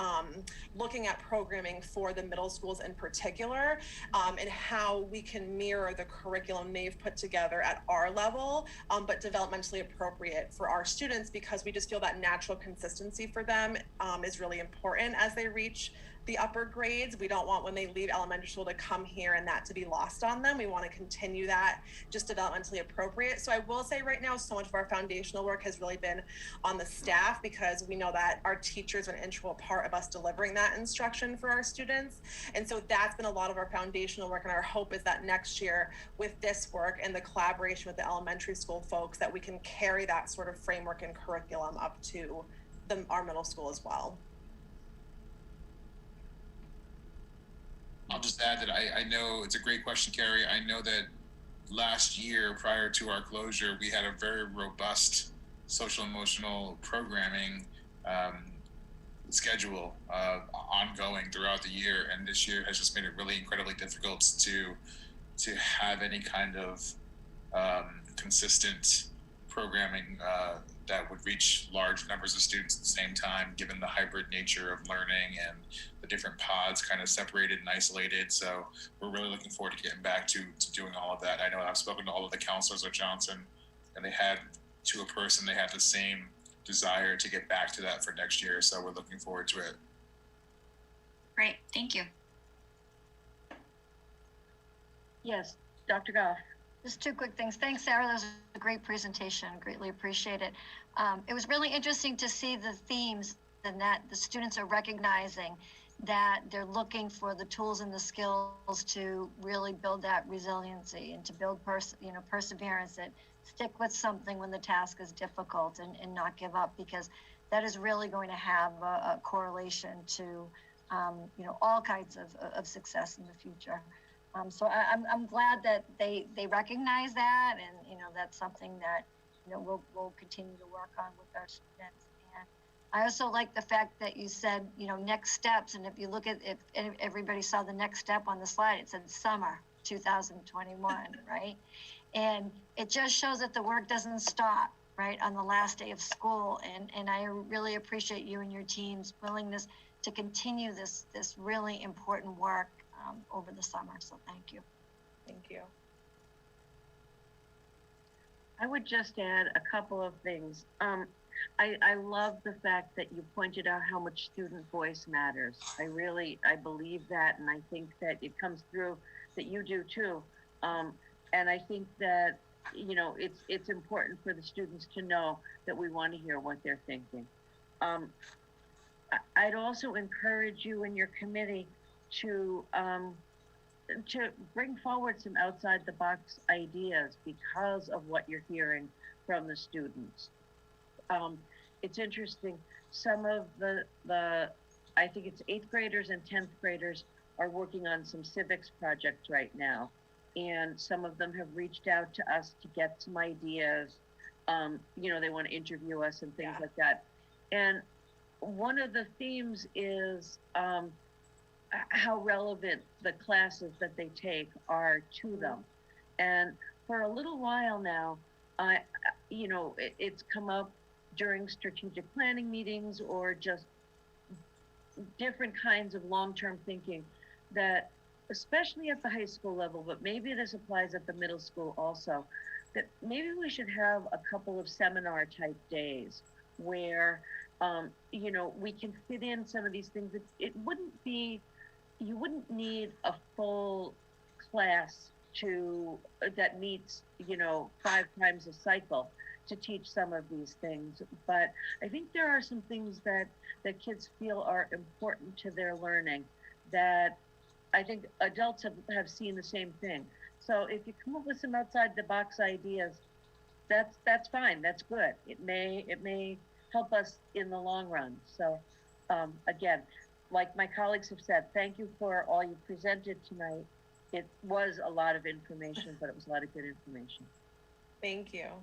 [SPEAKER 14] looking at programming for the middle schools in particular, and how we can mirror the curriculum they've put together at our level, but developmentally appropriate for our students, because we just feel that natural consistency for them is really important as they reach the upper grades. We don't want when they leave elementary school to come here and that to be lost on them. We want to continue that just developmentally appropriate. So I will say right now, so much of our foundational work has really been on the staff, because we know that our teachers are an integral part of us delivering that instruction for our students. And so that's been a lot of our foundational work. And our hope is that next year with this work and the collaboration with the elementary school folks, that we can carry that sort of framework and curriculum up to our middle school as well.
[SPEAKER 10] I'll just add that I know it's a great question, Carrie. I know that last year, prior to our closure, we had a very robust social emotional programming schedule ongoing throughout the year, and this year has just made it really incredibly difficult to have any kind of consistent programming that would reach large numbers of students at the same time, given the hybrid nature of learning and the different pods kind of separated and isolated. So we're really looking forward to getting back to doing all of that. I know I've spoken to all of the counselors at Johnson, and they had, to a person, they had the same desire to get back to that for next year. So we're looking forward to it.
[SPEAKER 9] Great, thank you.
[SPEAKER 2] Yes, Dr. Goff.
[SPEAKER 1] Just two quick things. Thanks, Sarah. That was a great presentation. Greatly appreciate it. It was really interesting to see the themes, and that the students are recognizing that they're looking for the tools and the skills to really build that resiliency and to build perseverance, that stick with something when the task is difficult, and not give up, because that is really going to have a correlation to all kinds of success in the future. So I'm glad that they recognize that, and that's something that we'll continue to work on with our students. And I also like the fact that you said next steps, and if you look at, if everybody saw the next step on the slide, it said summer 2021, right? And it just shows that the work doesn't stop right on the last day of school, and I really appreciate you and your team's willingness to continue this really important work over the summer. So thank you.
[SPEAKER 14] Thank you.
[SPEAKER 2] I would just add a couple of things. I love the fact that you pointed out how much student voice matters. I believe that, and I think that it comes through that you do too. And I think that, it's important for the students to know that we want to hear what they're thinking. I'd also encourage you and your committee to bring forward some outside the box ideas because of what you're hearing from the students. It's interesting, some of the I think it's 8th graders and 10th graders are working on some civics projects right now. And some of them have reached out to us to get some ideas. They want to interview us and things like that. And one of the themes is how relevant the classes that they take are to them. And for a little while now, it's come up during strategic planning meetings or just different kinds of long-term thinking, that especially at the high school level, but maybe this applies at the middle school also, that maybe we should have a couple of seminar type days where we can fit in some of these things. You wouldn't need a full class that meets 5 times a cycle to teach some of these things. But I think there are some things that kids feel are important to their learning that I think adults have seen the same thing. So if you come up with some outside the box ideas, that's fine, that's good. It may help us in the long run. So again, like my colleagues have said, thank you for all you presented tonight. It was a lot of information, but it was a lot of good information.
[SPEAKER 14] Thank you.
[SPEAKER 2] Are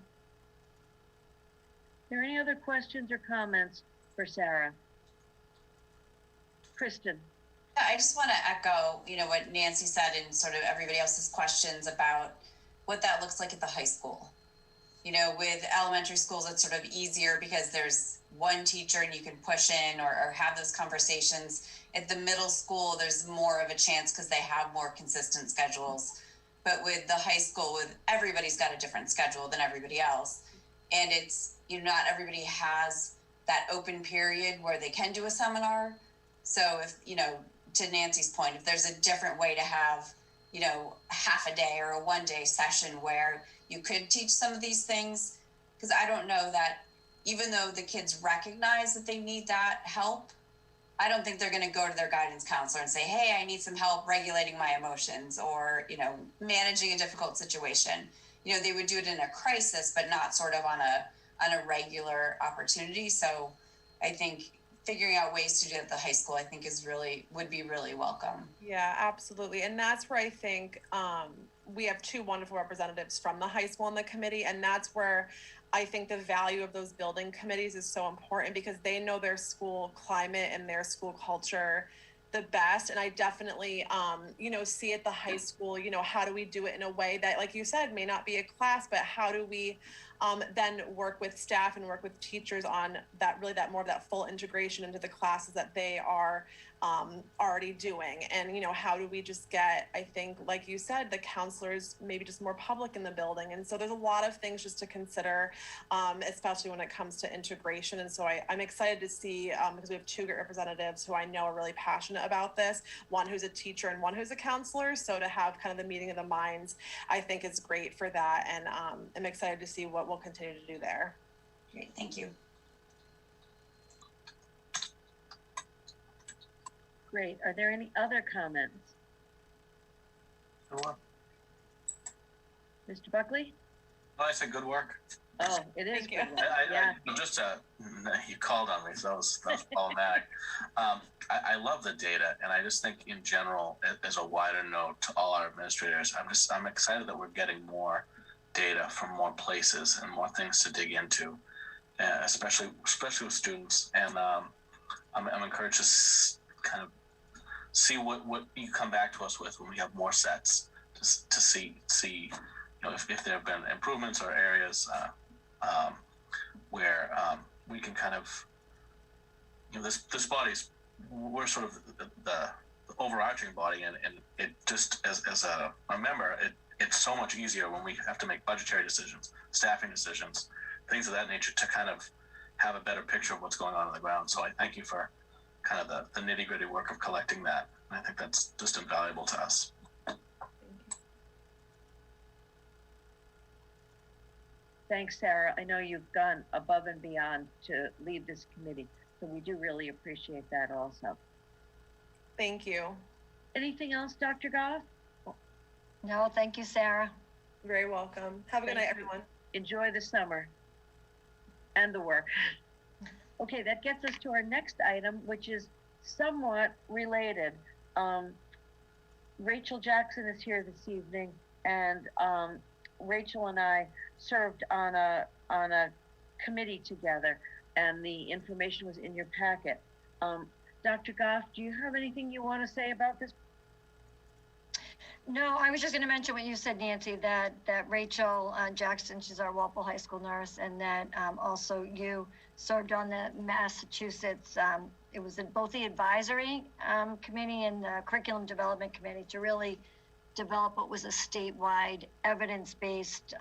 [SPEAKER 2] there any other questions or comments for Sarah? Kristen.
[SPEAKER 15] I just want to echo, what Nancy said and sort of everybody else's questions about what that looks like at the high school. With elementary schools, it's sort of easier because there's one teacher and you can push in or have those conversations. At the middle school, there's more of a chance because they have more consistent schedules. But with the high school, everybody's got a different schedule than everybody else. And it's, not everybody has that open period where they can do a seminar. So if, to Nancy's point, if there's a different way to have, you know, half a day or a 1-day session where you could teach some of these things, because I don't know that even though the kids recognize that they need that help, I don't think they're going to go to their guidance counselor and say, hey, I need some help regulating my emotions or, you know, managing a difficult situation. You know, they would do it in a crisis, but not sort of on a regular opportunity. So I think figuring out ways to do it at the high school, I think would be really welcome.
[SPEAKER 14] Yeah, absolutely. And that's where I think we have two wonderful representatives from the high school on the committee. And that's where I think the value of those building committees is so important, because they know their school climate and their school culture the best. And I definitely, you know, see at the high school, you know, how do we do it in a way that, like you said, may not be a class, but how do we then work with staff and work with teachers on that, really that more of that full integration into the classes that they are already doing. And, you know, how do we just get, I think, like you said, the counselors maybe just more public in the building. And so there's a lot of things just to consider, especially when it comes to integration. And so I'm excited to see, because we have two great representatives who I know are really passionate about this, one who's a teacher and one who's a counselor. So to have kind of the meeting of the minds, I think is great for that. And I'm excited to see what we'll continue to do there.
[SPEAKER 15] Great, thank you.
[SPEAKER 2] Great. Are there any other comments?
[SPEAKER 3] Sure.
[SPEAKER 2] Mr. Buckley?
[SPEAKER 3] Oh, I said good work.
[SPEAKER 2] Oh, it is.
[SPEAKER 14] Thank you.
[SPEAKER 3] You called on me, so that was problematic. I love the data, and I just think in general, as a wider note to all our administrators, I'm excited that we're getting more data from more places and more things to dig into, especially with students. And I'm encouraged to kind of see what you come back to us with when we have more sets to see you know if there have been improvements or areas where we can kind of, you know, this body's, we're sort of the overarching body, and it just as a member, it's so much easier when we have to make budgetary decisions, staffing decisions, things of that nature, to kind of have a better picture of what's going on the ground. So I thank you for kind of the nitty-gritty work of collecting that. And I think that's just invaluable to us.
[SPEAKER 2] Thanks, Sarah. I know you've gone above and beyond to lead this committee, so we do really appreciate that also.
[SPEAKER 14] Thank you.
[SPEAKER 2] Anything else, Dr. Goff?
[SPEAKER 1] No, thank you, Sarah.
[SPEAKER 14] You're very welcome. Have a good night, everyone.
[SPEAKER 2] Enjoy the summer and the work. Okay, that gets us to our next item, which is somewhat related. Rachel Jackson is here this evening, and Rachel and I served on a committee together, and the information was in your packet. Dr. Goff, do you have anything you want to say about this?
[SPEAKER 1] No, I was just going to mention what you said, Nancy, that Rachel Jackson, she's our Walpole High School nurse, and that also you served on the Massachusetts, it was in both the advisory committee and the curriculum development committee to really develop what was a statewide evidence-based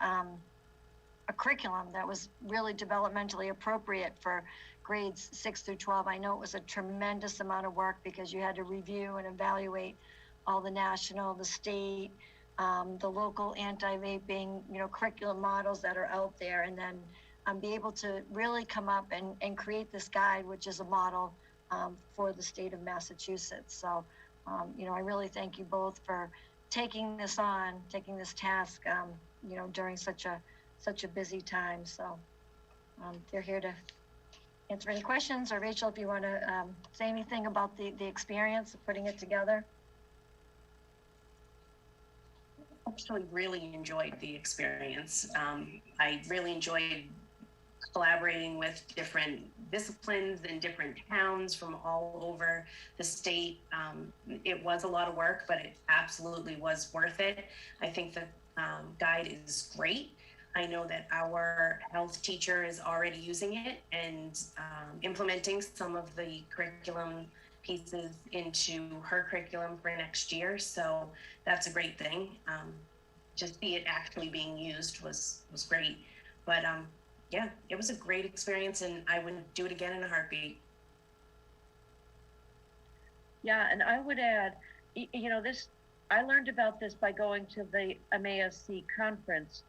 [SPEAKER 1] a curriculum that was really developmentally appropriate for grades 6 through 12. I know it was a tremendous amount of work because you had to review and evaluate all the national, the state, the local anti-vaping, you know, curriculum models that are out there, and then be able to really come up and create this guide, which is a model for the state of Massachusetts. So, you know, I really thank you both for taking this task, you know, during such a busy time. So they're here to answer any questions, or Rachel, if you want to say anything about the experience of putting it together.
[SPEAKER 16] Actually really enjoyed the experience. I really enjoyed collaborating with different disciplines in different towns from all over the state. It was a lot of work, but it absolutely was worth it. I think the guide is great. I know that our health teacher is already using it and implementing some of the curriculum pieces into her curriculum for next year. So that's a great thing. Just see it actually being used was great. But yeah, it was a great experience, and I would do it again in a heartbeat.
[SPEAKER 2] Yeah, and I would add, this, I learned about this by going to the MASC conference,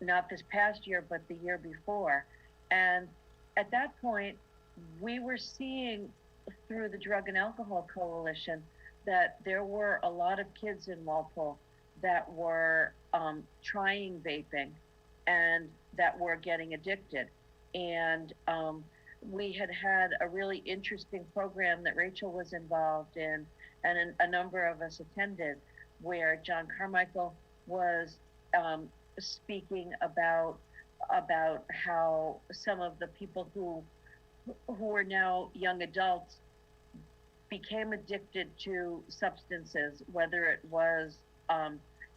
[SPEAKER 2] not this past year, but the year before. And at that point, we were seeing through the Drug and Alcohol Coalition that there were a lot of kids in Walpole that were trying vaping and that were getting addicted. And we had a really interesting program that Rachel was involved in, and a number of us attended, where John Carmichael was speaking about how some of the people who are now young adults became addicted to substances, whether it was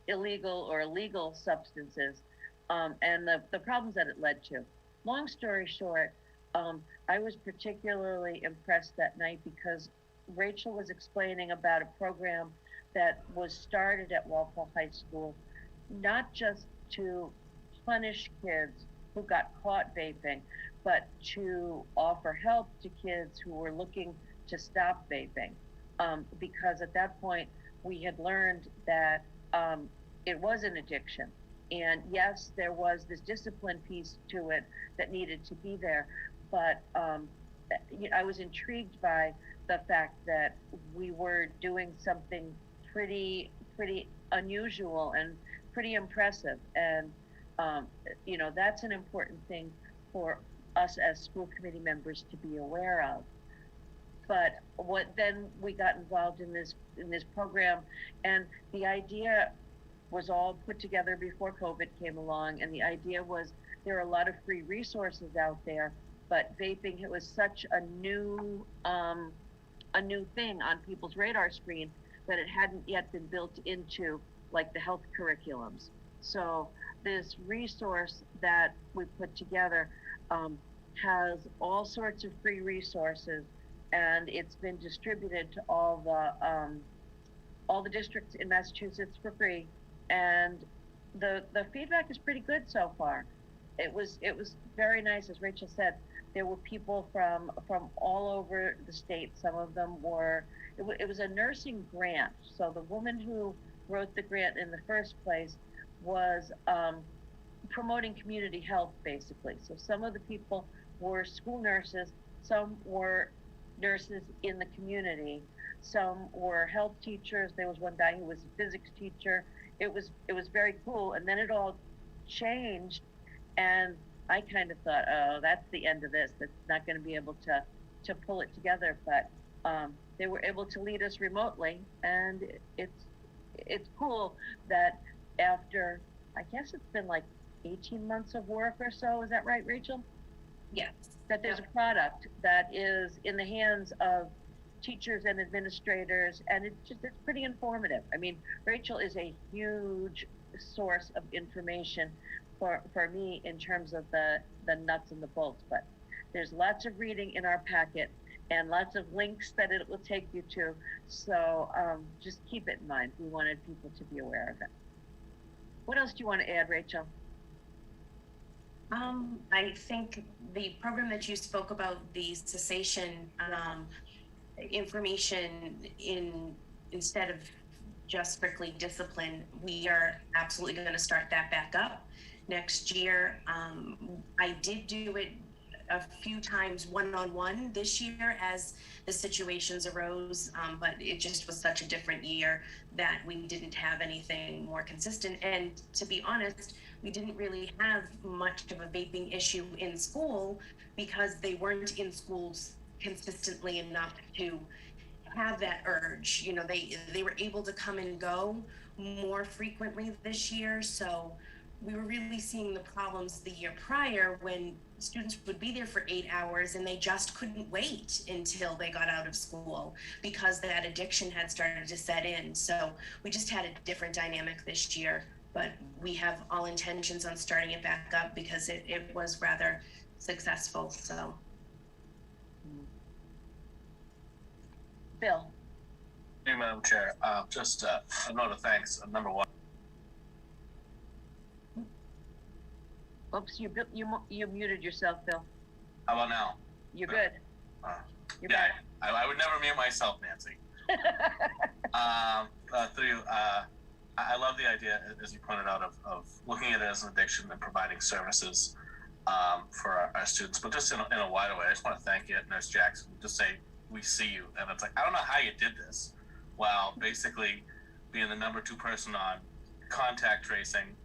[SPEAKER 2] illegal or legal substances, and the problems that it led to. Long story short, I was particularly impressed that night because Rachel was explaining about a program that was started at Walpole High School, not just to punish kids who got caught vaping, but to offer help to kids who were looking to stop vaping. Because at that point, we had learned that it was an addiction. And yes, there was this discipline piece to it that needed to be there. But I was intrigued by the fact that we were doing something pretty unusual and pretty impressive. And, that's an important thing for us as school committee members to be aware of. But then we got involved in this program, and the idea was all put together before COVID came along. And the idea was there are a lot of free resources out there, but vaping, it was such a new thing on people's radar screen that it hadn't yet been built into like the health curriculums. So this resource that we put together has all sorts of free resources, and it's been distributed to all the districts in Massachusetts for free. And the feedback is pretty good so far. It was very nice, as Rachel said. There were people from all over the state. Some of them were. It was a nursing grant. So the woman who wrote the grant in the first place was promoting community health, basically. So some of the people were school nurses. Some were nurses in the community. Some were health teachers. There was one guy who was a physics teacher. It was very cool. And then it all changed, and I kind of thought, oh, that's the end of this. That's not going to be able to pull it together. But they were able to lead us remotely, and it's cool that after, I guess it's been like 18 months of work or so. Is that right, Rachel?
[SPEAKER 16] Yes.
[SPEAKER 2] That there's a product that is in the hands of teachers and administrators, and it's pretty informative. I mean, Rachel is a huge source of information for me in terms of the nuts and the bolts, but there's lots of reading in our packet and lots of links that it will take you to. So just keep it in mind. We wanted people to be aware of it. What else do you want to add, Rachel?
[SPEAKER 16] I think the program that you spoke about, the cessation information instead of just strictly discipline, we are absolutely going to start that back up next year. I did do it a few times one-on-one this year as the situations arose, but it just was such a different year that we didn't have anything more consistent. And to be honest, we didn't really have much of a vaping issue in school because they weren't in schools consistently enough to have that urge. You know, they were able to come and go more frequently this year. So we were really seeing the problems the year prior when students would be there for 8 hours and they just couldn't wait until they got out of school because that addiction had started to set in. So we just had a different dynamic this year, but we have all intentions on starting it back up because it was rather successful. So.
[SPEAKER 2] Bill.
[SPEAKER 3] Hey, Madam Chair. Just a note of thanks. Number one.
[SPEAKER 2] Oops, you muted yourself, Bill.
[SPEAKER 3] How about now?
[SPEAKER 2] You're good.
[SPEAKER 3] I would never mute myself, Nancy. Through you, I love the idea, as you pointed out, of looking at it as an addiction and providing services for our students, but just in a wider way. I just want to thank you, Nurse Jackson. Just say, we see you. And it's like, I don't know how you did this while basically being the number 2 person on contact tracing,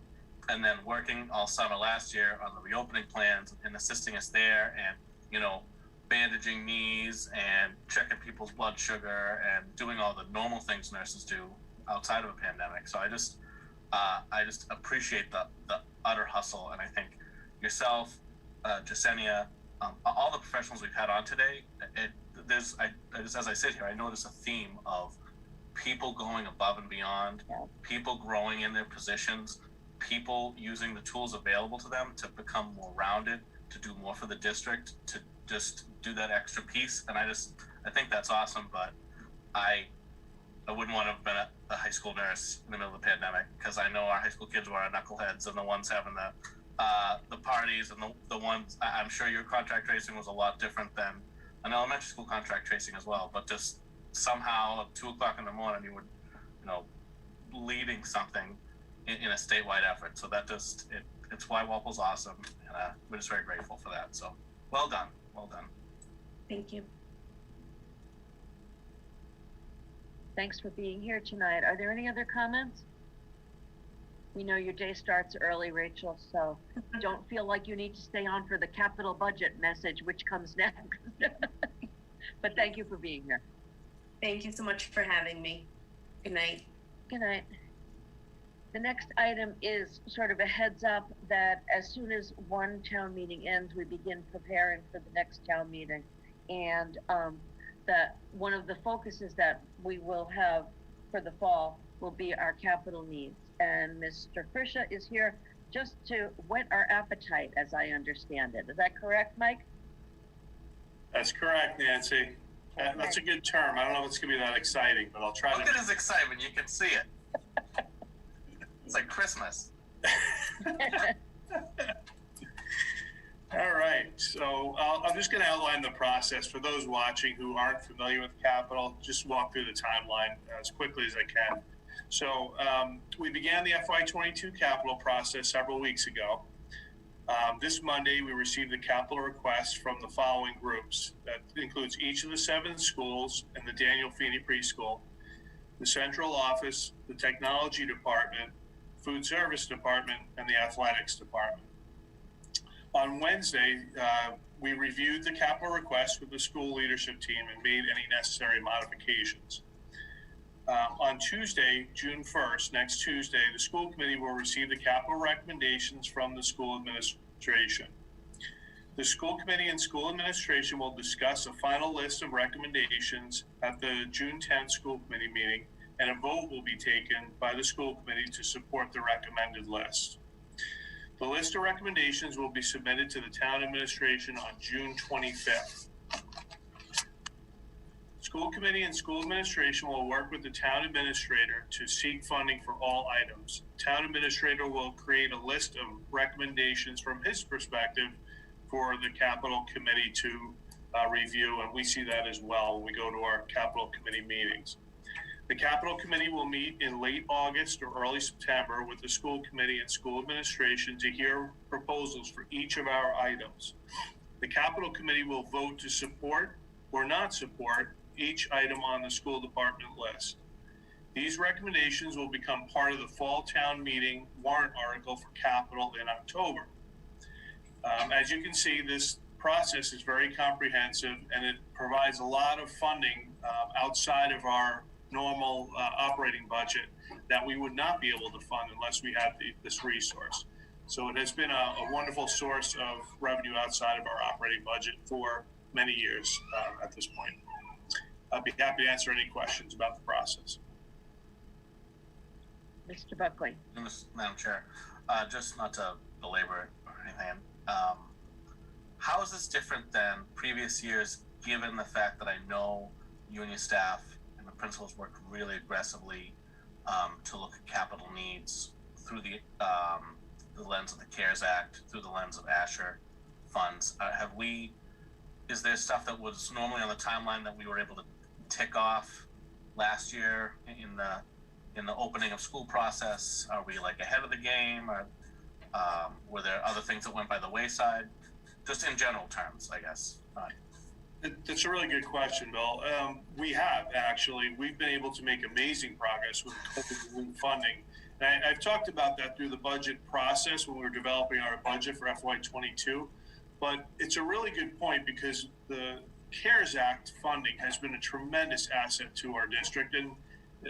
[SPEAKER 3] and then working all summer last year on the reopening plans and assisting us there, and, you know, bandaging knees and checking people's blood sugar and doing all the normal things nurses do outside of a pandemic. So I just appreciate the utter hustle. And I think yourself, Jasenia, all the professionals we've had on today, as I sit here, I notice a theme of people going above and beyond, people growing in their positions, people using the tools available to them to become more rounded, to do more for the district, to just do that extra piece. And I think that's awesome. But I wouldn't want to have been a high school nurse in the middle of the pandemic, because I know our high school kids were our knuckleheads and the ones having the parties, and the ones, I'm sure your contact tracing was a lot different than an elementary school contact tracing as well. But just somehow at 2:00 in the morning, you were, you know, leading something in a statewide effort. So that just, it's why Walpole's awesome. And we're just very grateful for that. So well done. Well done.
[SPEAKER 16] Thank you.
[SPEAKER 2] Thanks for being here tonight. Are there any other comments? We know your day starts early, Rachel, so don't feel like you need to stay on for the capital budget message, which comes next. But thank you for being here.
[SPEAKER 16] Thank you so much for having me. Good night.
[SPEAKER 2] Good night. The next item is sort of a heads up that as soon as one town meeting ends, we begin preparing for the next town meeting. And that one of the focuses that we will have for the fall will be our capital needs. And Mr. Frisha is here just to whet our appetite, as I understand it. Is that correct, Mike?
[SPEAKER 17] That's correct, Nancy. Okay. That's a good term. I don't know if it's going to be that exciting, but I'll try to.
[SPEAKER 3] Look at his excitement. You can see it. It's like Christmas.
[SPEAKER 17] All right. So I'm just going to outline the process for those watching who aren't familiar with capital. Just walk through the timeline as quickly as I can. So we began the FY22 capital process several weeks ago. This Monday, we received the capital request from the following groups. That includes each of the 7 schools and the Daniel Feeney Preschool, the central office, the technology department, food service department, and the athletics department. On Wednesday, we reviewed the capital request with the school leadership team and made any necessary modifications. On Tuesday, June 1st, next Tuesday, the school committee will receive the capital recommendations from the school administration. The school committee and school administration will discuss a final list of recommendations at the June 10th school committee meeting, and a vote will be taken by the school committee to support the recommended list. The list of recommendations will be submitted to the town administration on June 25th. School committee and school administration will work with the town administrator to seek funding for all items. Town administrator will create a list of recommendations from his perspective for the capital committee to review, and we see that as well when we go to our capital committee meetings. The capital committee will meet in late August or early September with the school committee and school administration to hear proposals for each of our items. The capital committee will vote to support or not support each item on the school department list. These recommendations will become part of the fall town meeting warrant article for capital in October. As you can see, this process is very comprehensive, and it provides a lot of funding outside of our normal operating budget that we would not be able to fund unless we had this resource. So it has been a wonderful source of revenue outside of our operating budget for many years at this point. I'd be happy to answer any questions about the process.
[SPEAKER 2] Mr. Buckley.
[SPEAKER 3] Madam Chair, just not to belabor it or anything, how is this different than previous years, given the fact that I know you and your staff and the principals worked really aggressively to look at capital needs through the lens of the CARES Act, through the lens of Asher funds? Is there stuff that was normally on the timeline that we were able to tick off last year in the opening of school process? Are we like ahead of the game? Or were there other things that went by the wayside? Just in general terms, I guess.
[SPEAKER 17] That's a really good question, Bill. We have actually. We've been able to make amazing progress with COVID relief funding. And I've talked about that through the budget process when we were developing our budget for FY22. But it's a really good point because the CARES Act funding has been a tremendous asset to our district and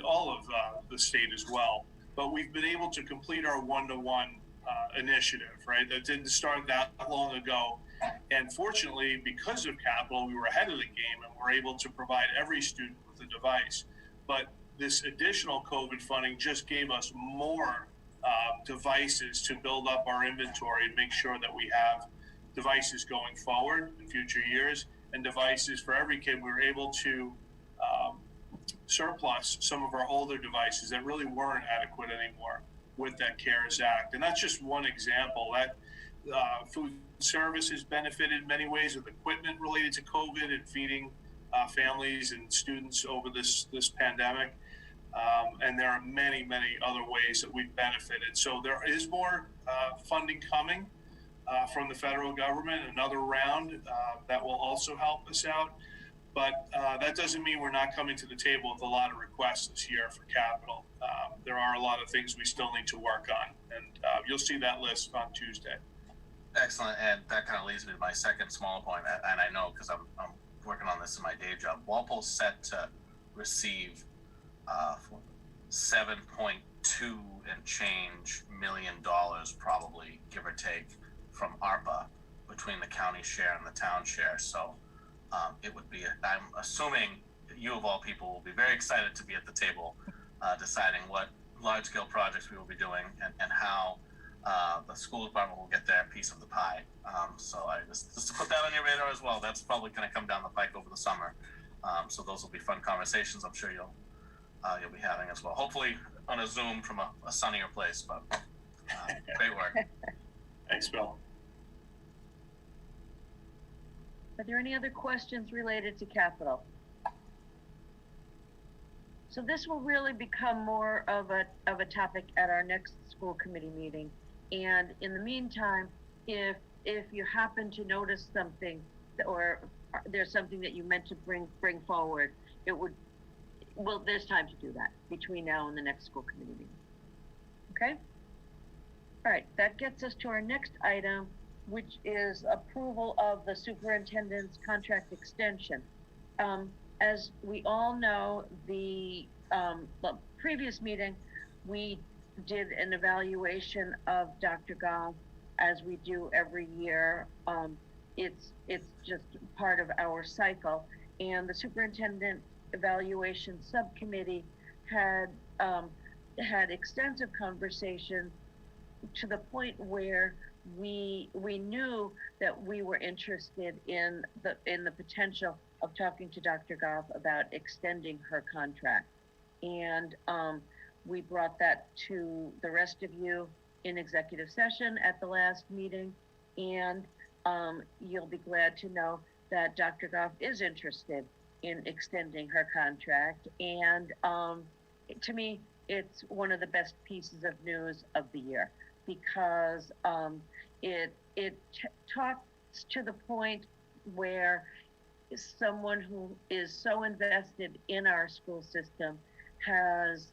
[SPEAKER 17] all of the state as well. But we've been able to complete our one-to-one initiative, right? That didn't start that long ago. And fortunately, because of capital, we were ahead of the game and were able to provide every student with a device. But this additional COVID funding just gave us more devices to build up our inventory and make sure that we have devices going forward in future years, and devices for every kid. We were able to surplus some of our older devices that really weren't adequate anymore with that CARES Act. And that's just one example. That food service has benefited in many ways with equipment related to COVID and feeding families and students over this pandemic. And there are many, many other ways that we've benefited. So there is more funding coming from the federal government, another round that will also help us out. But that doesn't mean we're not coming to the table with a lot of requests this year for capital. There are a lot of things we still need to work on, and you'll see that list on Tuesday.
[SPEAKER 3] Excellent, and that kind of leads me to my second small point, and I know because I'm working on this in my day job. Walpole's set to receive $7.2 and change million, probably, give or take, from ARPA between the county share and the town share. So it would be, I'm assuming you of all people will be very excited to be at the table deciding what large-scale projects we will be doing and how the school department will get their piece of the pie. So I just to put that on your radar as well. That's probably going to come down the pike over the summer. So those will be fun conversations. I'm sure you'll be having as well. Hopefully on a Zoom from a sunnier place. But great work.
[SPEAKER 17] Thanks, Bill.
[SPEAKER 2] Are there any other questions related to capital? So this will really become more of a topic at our next school committee meeting. And in the meantime, if you happen to notice something or there's something that you meant to bring forward, there's time to do that between now and the next school committee meeting. Okay? All right, that gets us to our next item, which is approval of the superintendent's contract extension. As we all know, the previous meeting, we did an evaluation of Dr. Goff, as we do every year. It's just part of our cycle. And the superintendent evaluation subcommittee had extensive conversations to the point where we knew that we were interested in the potential of talking to Dr. Goff about extending her contract. And we brought that to the rest of you in executive session at the last meeting. And you'll be glad to know that Dr. Goff is interested in extending her contract. And to me, it's one of the best pieces of news of the year, because it talks to the point where someone who is so invested in our school system has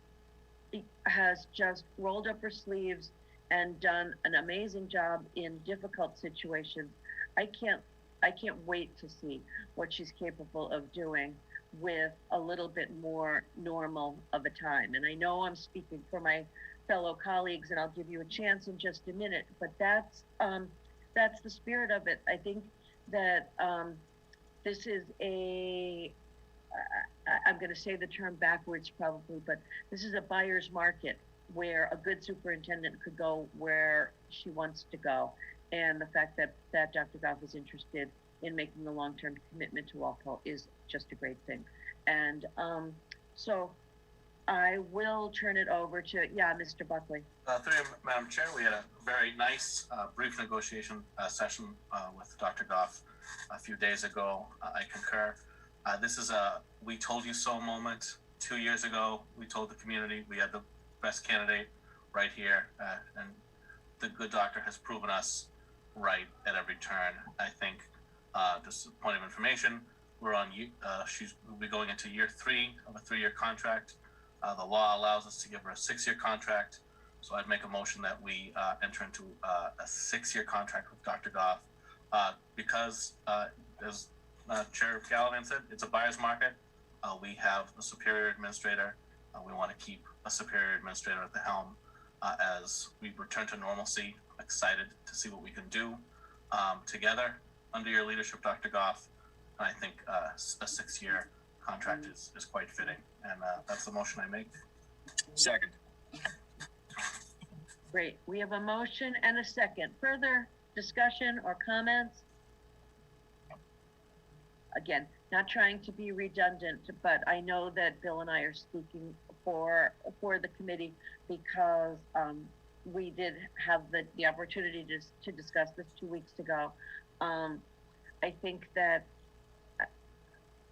[SPEAKER 2] just rolled up her sleeves and done an amazing job in difficult situations. I can't wait to see what she's capable of doing with a little bit more normal of a time. And I know I'm speaking for my fellow colleagues, and I'll give you a chance in just a minute, but that's the spirit of it. I think that this is I'm going to say the term backwards probably, but this is a buyer's market where a good superintendent could go where she wants to go. And the fact that Dr. Goff is interested in making the long-term commitment to Walpole is just a great thing. And so I will turn it over to, Mr. Buckley.
[SPEAKER 3] Through you, Madam Chair, we had a very nice brief negotiation session with Dr. Goff a few days ago. I concur. This is a "we told you so" moment. 2 years ago, we told the community we had the best candidate right here, and the good doctor has proven us right at every turn. I think, just a point of information, we'll be going into year 3 of a 3-year contract. The law allows us to give her a 6-year contract. So I'd make a motion that we enter into a 6-year contract with Dr. Goff, because as Chair Gallivan said, it's a buyer's market. We have a superior administrator. We want to keep a superior administrator at the helm as we return to normalcy. Excited to see what we can do together under your leadership, Dr. Goff. And I think a 6-year contract is quite fitting. And that's the motion I make.
[SPEAKER 18] Second.
[SPEAKER 2] Great. We have a motion and a second. Further discussion or comments? Again, not trying to be redundant, but I know that Bill and I are speaking for the committee because we did have the opportunity to discuss this 2 weeks ago. I think that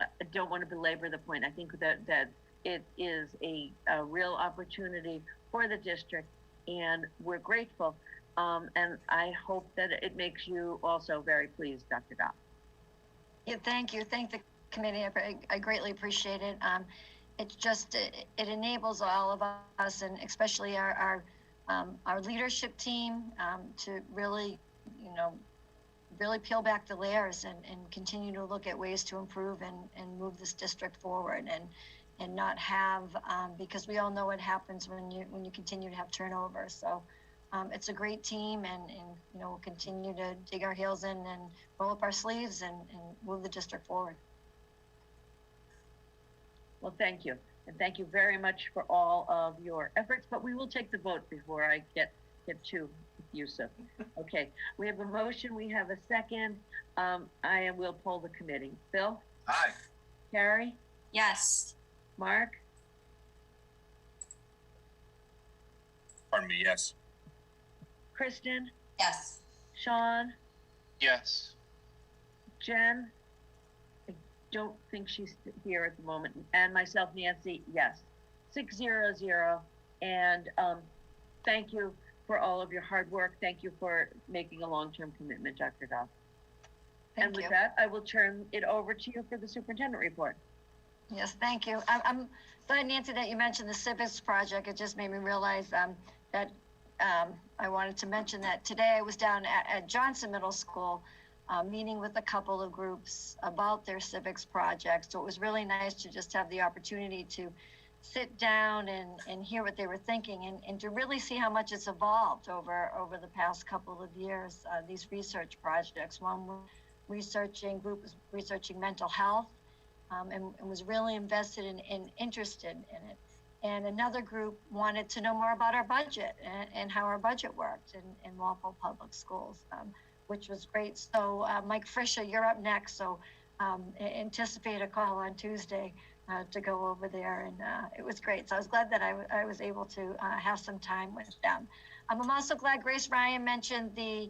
[SPEAKER 2] I don't want to belabor the point. I think that it is a real opportunity for the district, and we're grateful. And I hope that it makes you also very pleased, Dr. Goff.
[SPEAKER 1] Yeah, thank you. Thank the committee. I greatly appreciate it. It's just, it enables all of us, and especially our leadership team, to really, really peel back the layers and continue to look at ways to improve and move this district forward, and not have, because we all know what happens when you continue to have turnover. So it's a great team, and we'll continue to dig our heels in and roll up our sleeves and move the district forward.
[SPEAKER 2] Well, thank you. And thank you very much for all of your efforts, but we will take the vote before I get too effusive. Okay, we have a motion, we have a second. I will poll the committee. Bill?
[SPEAKER 3] Aye.
[SPEAKER 2] Carrie?
[SPEAKER 9] Yes.
[SPEAKER 2] Mark?
[SPEAKER 18] Pardon me, yes.
[SPEAKER 2] Kristen?
[SPEAKER 15] Yes.
[SPEAKER 2] Sean?
[SPEAKER 13] Yes.
[SPEAKER 2] Jen? I don't think she's here at the moment. And myself, Nancy, yes. 6-0-0. And thank you for all of your hard work. Thank you for making a long-term commitment, Dr. Goff. And with that, I will turn it over to you for the superintendent report.
[SPEAKER 1] Yes, thank you. I'm glad, Nancy, that you mentioned the Civics Project. It just made me realize that I wanted to mention that today I was down at Johnson Middle School meeting with a couple of groups about their Civics Project. So it was really nice to just have the opportunity to sit down and hear what they were thinking, and to really see how much it's evolved over the past couple of years. These research projects, one group was researching mental health, and was really invested and interested in it. And another group wanted to know more about our budget and how our budget worked in Walpole Public Schools, which was great. So Mike Frischer, you're up next. So anticipate a call on Tuesday to go over there, and it was great. So I was glad that I was able to have some time with them. I'm also glad Grace Ryan mentioned the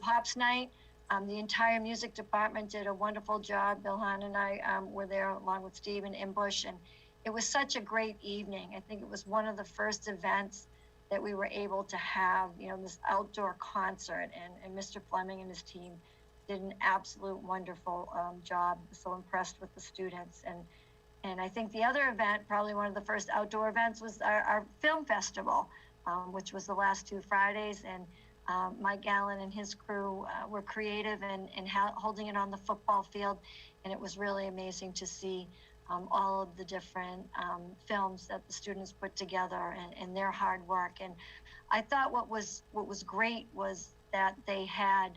[SPEAKER 1] Pops Night. The entire music department did a wonderful job. Bill Hahn and I were there along with Stephen Imbush, and it was such a great evening. I think it was one of the first events that we were able to have, this outdoor concert, and Mr. Fleming and his team did an absolute wonderful job. So impressed with the students. And I think the other event, probably one of the first outdoor events, was our film festival, which was the last 2 Fridays. And Mike Gallen and his crew were creative in holding it on the football field. And it was really amazing to see all of the different films that the students put together, and their hard work. And I thought what was great was that they had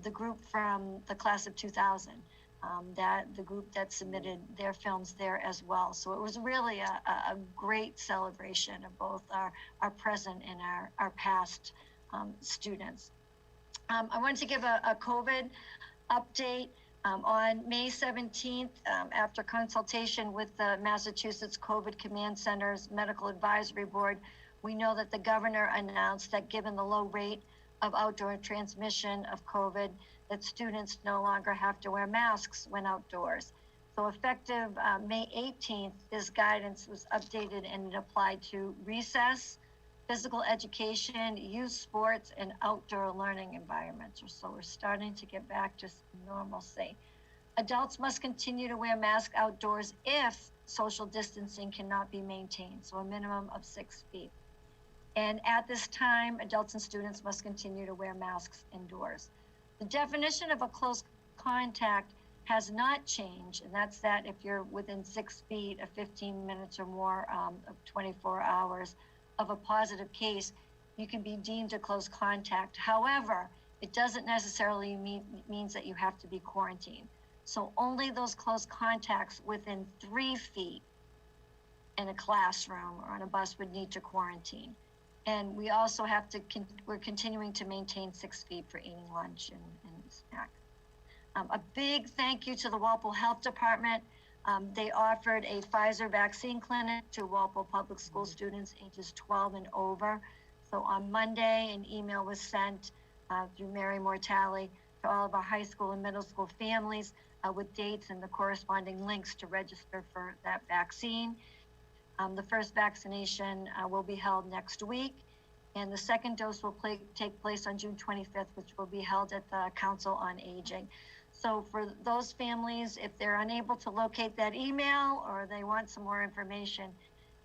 [SPEAKER 1] the group from the class of 2000, that the group that submitted their films there as well. So it was really a great celebration of both our present and our past students. I wanted to give a COVID update. On May 17th, after consultation with the Massachusetts COVID Command Center's Medical Advisory Board, we know that the governor announced that given the low rate of outdoor transmission of COVID, that students no longer have to wear masks when outdoors. So effective May 18th, this guidance was updated and it applied to recess, physical education, youth sports, and outdoor learning environments. So we're starting to get back to normalcy. Adults must continue to wear masks outdoors if social distancing cannot be maintained, so a minimum of 6 feet. And at this time, adults and students must continue to wear masks indoors. The definition of a close contact has not changed, and that's that if you're within 6 feet of 15 minutes or more of 24 hours of a positive case, you can be deemed a close contact. However, it doesn't necessarily means that you have to be quarantined. So only those close contacts within 3 feet in a classroom or on a bus would need to quarantine. And we also have to, we're continuing to maintain 6 feet for eating lunch and snack. A big thank you to the Walpole Health Department. They offered a Pfizer vaccine clinic to Walpole Public School students ages 12 and over. So on Monday, an email was sent through Mary Mortale to all of our high school and middle school families with dates and the corresponding links to register for that vaccine. The first vaccination will be held next week, and the second dose will take place on June 25th, which will be held at the Council on Aging. So for those families, if they're unable to locate that email or they want some more information,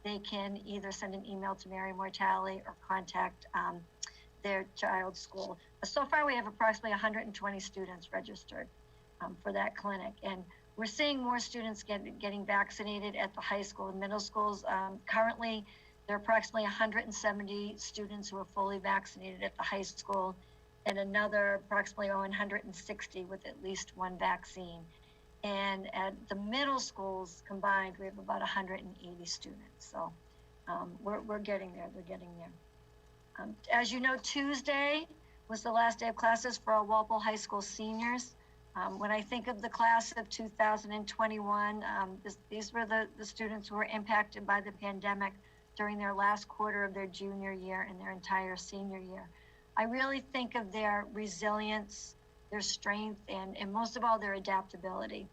[SPEAKER 1] they can either send an email to Mary Mortale or contact their child's school. So far, we have approximately 120 students registered for that clinic. And we're seeing more students getting vaccinated at the high school and middle schools. Currently, there are approximately 170 students who are fully vaccinated at the high school, and another approximately 160 with at least one vaccine. And at the middle schools combined, we have about 180 students. So we're getting there, they're getting there. As you know, Tuesday was the last day of classes for our Walpole High School seniors. When I think of the class of 2021, these were the students who were impacted by the pandemic during their last quarter of their junior year and their entire senior year. I really think of their resilience, their strength, and most of all, their adaptability.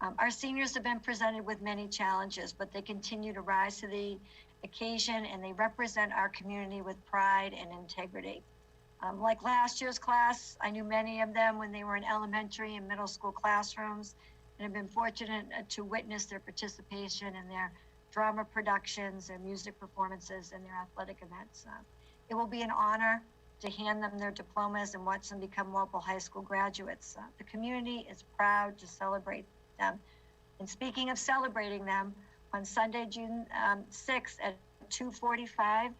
[SPEAKER 1] Our seniors have been presented with many challenges, but they continue to rise to the occasion, and they represent our community with pride and integrity. Like last year's class, I knew many of them when they were in elementary and middle school classrooms, and have been fortunate to witness their participation in their drama productions, their music performances, and their athletic events. It will be an honor to hand them their diplomas and watch them become Walpole High School graduates. The community is proud to celebrate them. And speaking of celebrating them, on Sunday, June 6th at 2:45,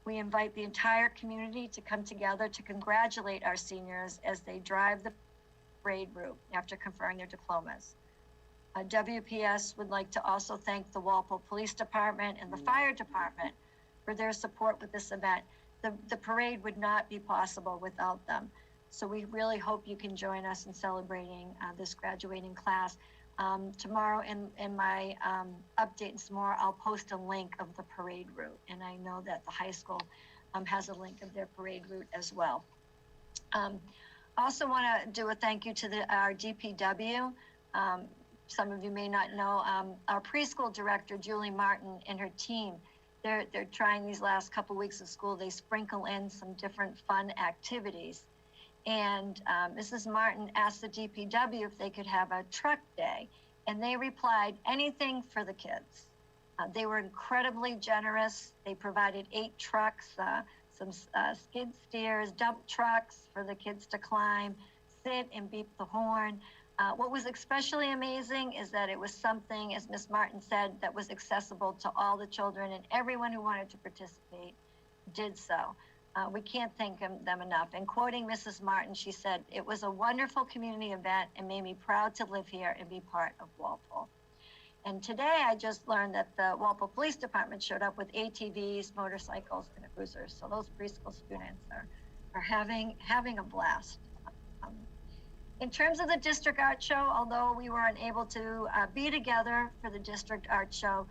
[SPEAKER 1] we invite the entire community to come together to congratulate our seniors as they drive the parade route after conferring their diplomas. WPS would like to also thank the Walpole Police Department and the Fire Department for their support with this event. The parade would not be possible without them. So we really hope you can join us in celebrating this graduating class. Tomorrow in my update some more, I'll post a link of the parade route. And I know that the high school has a link of their parade route as well. Also want to do a thank you to our DPW. Some of you may not know, our preschool director, Julie Martin, and her team, they're trying these last couple weeks of school, they sprinkle in some different fun activities. And Mrs. Martin asked the DPW if they could have a truck day, and they replied, anything for the kids. They were incredibly generous. They provided 8 trucks, some skid steers, dump trucks for the kids to climb, sit and beep the horn. What was especially amazing is that it was something, as Ms. Martin said, that was accessible to all the children, and everyone who wanted to participate did so. We can't thank them enough. And quoting Mrs. Martin, she said, it was a wonderful community event and made me proud to live here and be part of Walpole. And today I just learned that the Walpole Police Department showed up with ATVs, motorcycles, and cruisers. So those preschool students are having a blast. In terms of the district art show, although we were unable to be together for the district art show,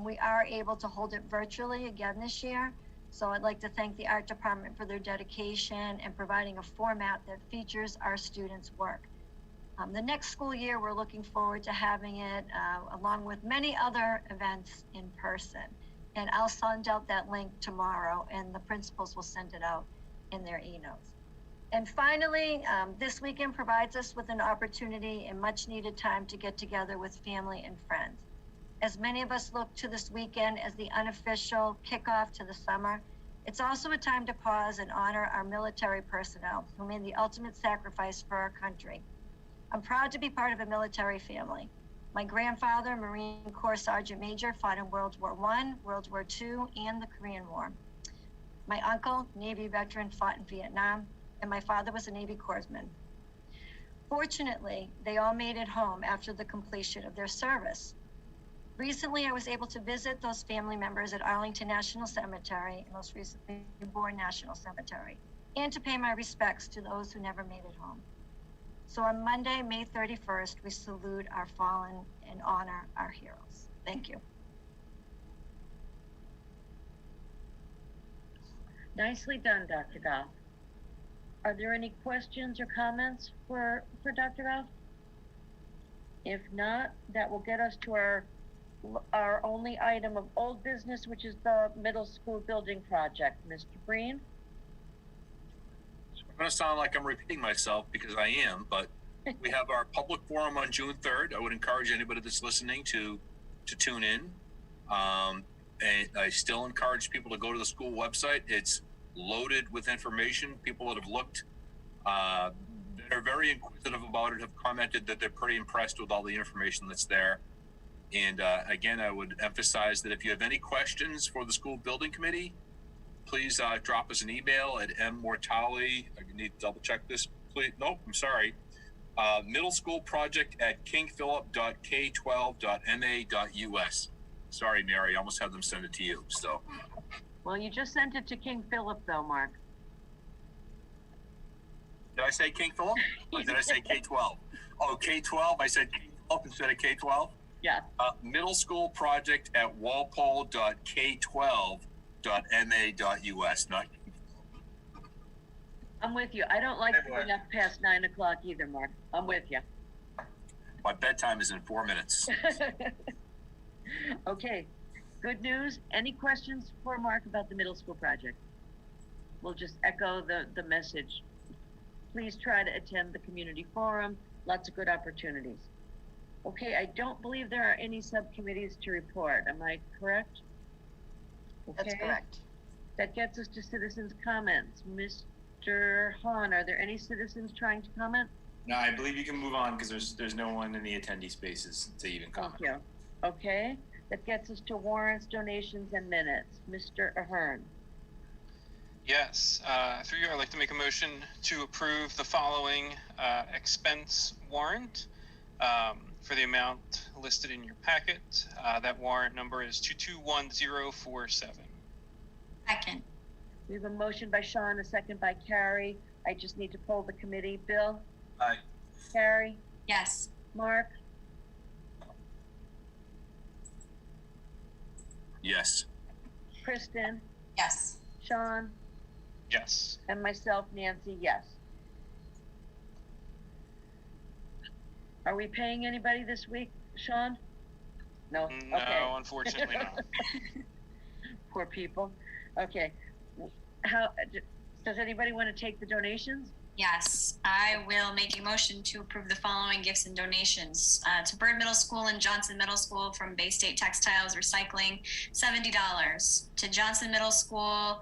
[SPEAKER 1] we are able to hold it virtually again this year. So I'd like to thank the art department for their dedication and providing a format that features our students' work. The next school year, we're looking forward to having it along with many other events in person. And I'll send out that link tomorrow, and the principals will send it out in their e-notes. And finally, this weekend provides us with an opportunity and much needed time to get together with family and friends. As many of us look to this weekend as the unofficial kickoff to the summer, it's also a time to pause and honor our military personnel who made the ultimate sacrifice for our country. I'm proud to be part of a military family. My grandfather, Marine Corps Sergeant Major, fought in World War I, World War II, and the Korean War. My uncle, Navy veteran, fought in Vietnam, and my father was a Navy Corpsman. Fortunately, they all made it home after the completion of their service. Recently, I was able to visit those family members at Arlington National Cemetery, and most recently, Bourne National Cemetery, and to pay my respects to those who never made it home. So on Monday, May 31st, we salute our fallen and honor our heroes. Thank you.
[SPEAKER 2] Nicely done, Dr. Goff. Are there any questions or comments for Dr. Goff? If not, that will get us to our only item of old business, which is the middle school building project. Mr. Breen?
[SPEAKER 18] I'm going to sound like I'm repeating myself because I am, but we have our public forum on June 3rd. I would encourage anybody that's listening to tune in. And I still encourage people to go to the school website. It's loaded with information. People that have looked that are very inquisitive about it have commented that they're pretty impressed with all the information that's there. And again, I would emphasize that if you have any questions for the school building committee, please drop us an email at mmortali. I need to double check this, please. Nope, I'm sorry. Middle school project at kingphilip.k12.ma.us. Sorry, Mary, I almost had them send it to you. So.
[SPEAKER 2] Well, you just sent it to King Philip, though, Mark.
[SPEAKER 18] Did I say King Philip? Or did I say K12? Oh, K12. I said K12 instead of K12.
[SPEAKER 2] Yeah.
[SPEAKER 18] Middle school project at walpole.k12.ma.us. Not.
[SPEAKER 2] I'm with you. I don't like going up past 9 o'clock either, Mark. I'm with you.
[SPEAKER 18] My bedtime is in 4 minutes.
[SPEAKER 2] Okay. Good news. Any questions for Mark about the middle school project? We'll just echo the message. Please try to attend the community forum. Lots of good opportunities. Okay, I don't believe there are any subcommittees to report. Am I correct? Okay.
[SPEAKER 1] That's correct.
[SPEAKER 2] That gets us to citizens' comments. Mr. Hahn, are there any citizens trying to comment?
[SPEAKER 19] No, I believe you can move on because there's no one in the attendee spaces to even comment.
[SPEAKER 2] Thank you. Okay, that gets us to warrants, donations, and minutes. Mr. Ahern.
[SPEAKER 13] Yes, through you, I'd like to make a motion to approve the following expense warrant for the amount listed in your packet. That warrant number is 221047.
[SPEAKER 9] Second.
[SPEAKER 2] We have a motion by Sean, a second by Carrie. I just need to poll the committee. Bill?
[SPEAKER 3] Aye.
[SPEAKER 2] Carrie?
[SPEAKER 9] Yes.
[SPEAKER 2] Mark?
[SPEAKER 18] Yes.
[SPEAKER 2] Kristen?
[SPEAKER 15] Yes.
[SPEAKER 2] Sean?
[SPEAKER 13] Yes.
[SPEAKER 2] And myself, Nancy, yes. Are we paying anybody this week, Sean? No?
[SPEAKER 13] No,
[SPEAKER 2] Okay.
[SPEAKER 13] unfortunately not.
[SPEAKER 2] Poor people. Okay. Does anybody want to take the donations?
[SPEAKER 9] Yes, I will make a motion to approve the following gifts and donations. To Bird Middle School and Johnson Middle School from Bay State Textiles Recycling, $70. To Johnson Middle School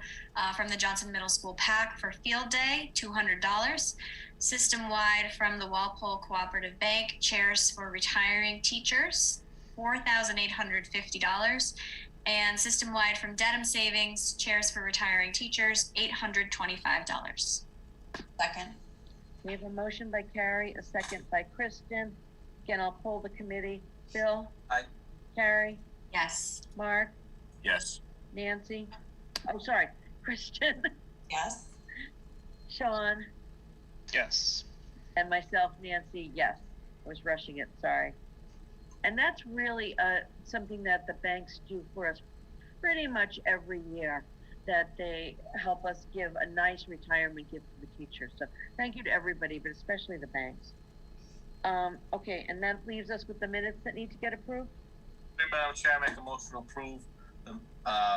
[SPEAKER 9] from the Johnson Middle School PAC for Field Day, $200. System-wide from the Walpole Cooperative Bank, chairs for retiring teachers, $4,850. And system-wide from Dedham Savings, chairs for retiring teachers, $825.
[SPEAKER 15] Second.
[SPEAKER 2] We have a motion by Carrie, a second by Kristen. Again, I'll poll the committee. Bill?
[SPEAKER 3] Aye.
[SPEAKER 2] Carrie?
[SPEAKER 9] Yes.
[SPEAKER 2] Mark?
[SPEAKER 18] Yes.
[SPEAKER 2] Nancy? Oh, sorry. Kristen?
[SPEAKER 15] Yes.
[SPEAKER 2] Sean?
[SPEAKER 13] Yes.
[SPEAKER 2] And myself, Nancy, yes. I was rushing it, sorry. And that's really something that the banks do for us pretty much every year, that they help us give a nice retirement gift to the teachers. So thank you to everybody, but especially the banks. Okay, and that leaves us with the minutes that need to get approved.
[SPEAKER 3] Madam Chair, I make a motion to approve the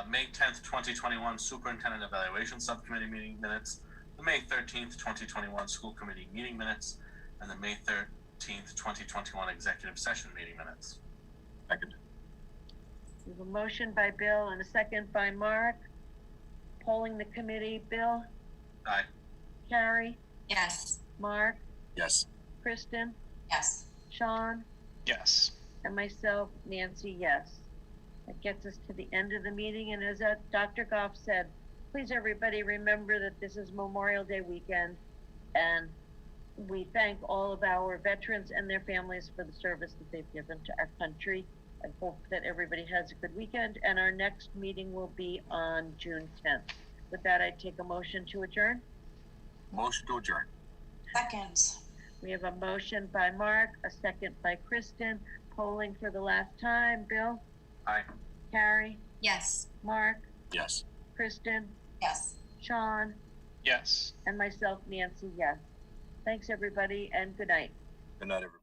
[SPEAKER 3] May 10th, 2021 Superintendent Evaluation Subcommittee meeting minutes, the May 13th, 2021 School Committee meeting minutes, and the May 13th, 2021 Executive Session meeting minutes.
[SPEAKER 18] Second.
[SPEAKER 2] We have a motion by Bill and a second by Mark. Polling the committee, Bill?
[SPEAKER 3] Aye.
[SPEAKER 2] Carrie?
[SPEAKER 9] Yes.
[SPEAKER 2] Mark?
[SPEAKER 18] Yes.
[SPEAKER 2] Kristen?
[SPEAKER 15] Yes.
[SPEAKER 2] Sean?
[SPEAKER 13] Yes.
[SPEAKER 2] And myself, Nancy, yes. That gets us to the end of the meeting, and as Dr. Goff said, please everybody remember that this is Memorial Day weekend, and we thank all of our veterans and their families for the service that they've given to our country. I hope that everybody has a good weekend, and our next meeting will be on June 10th. With that, I take a motion to adjourn.
[SPEAKER 18] Motion to adjourn.
[SPEAKER 15] Second.
[SPEAKER 2] We have a motion by Mark, a second by Kristen. Polling for the last time. Bill?
[SPEAKER 3] Aye.
[SPEAKER 2] Carrie?
[SPEAKER 9] Yes.
[SPEAKER 2] Mark?
[SPEAKER 18] Yes.
[SPEAKER 2] Kristen?
[SPEAKER 15] Yes.
[SPEAKER 2] Sean?
[SPEAKER 13] Yes.
[SPEAKER 2] And myself, Nancy, yes. Thanks, everybody, and good night.
[SPEAKER 18] Good night, everybody.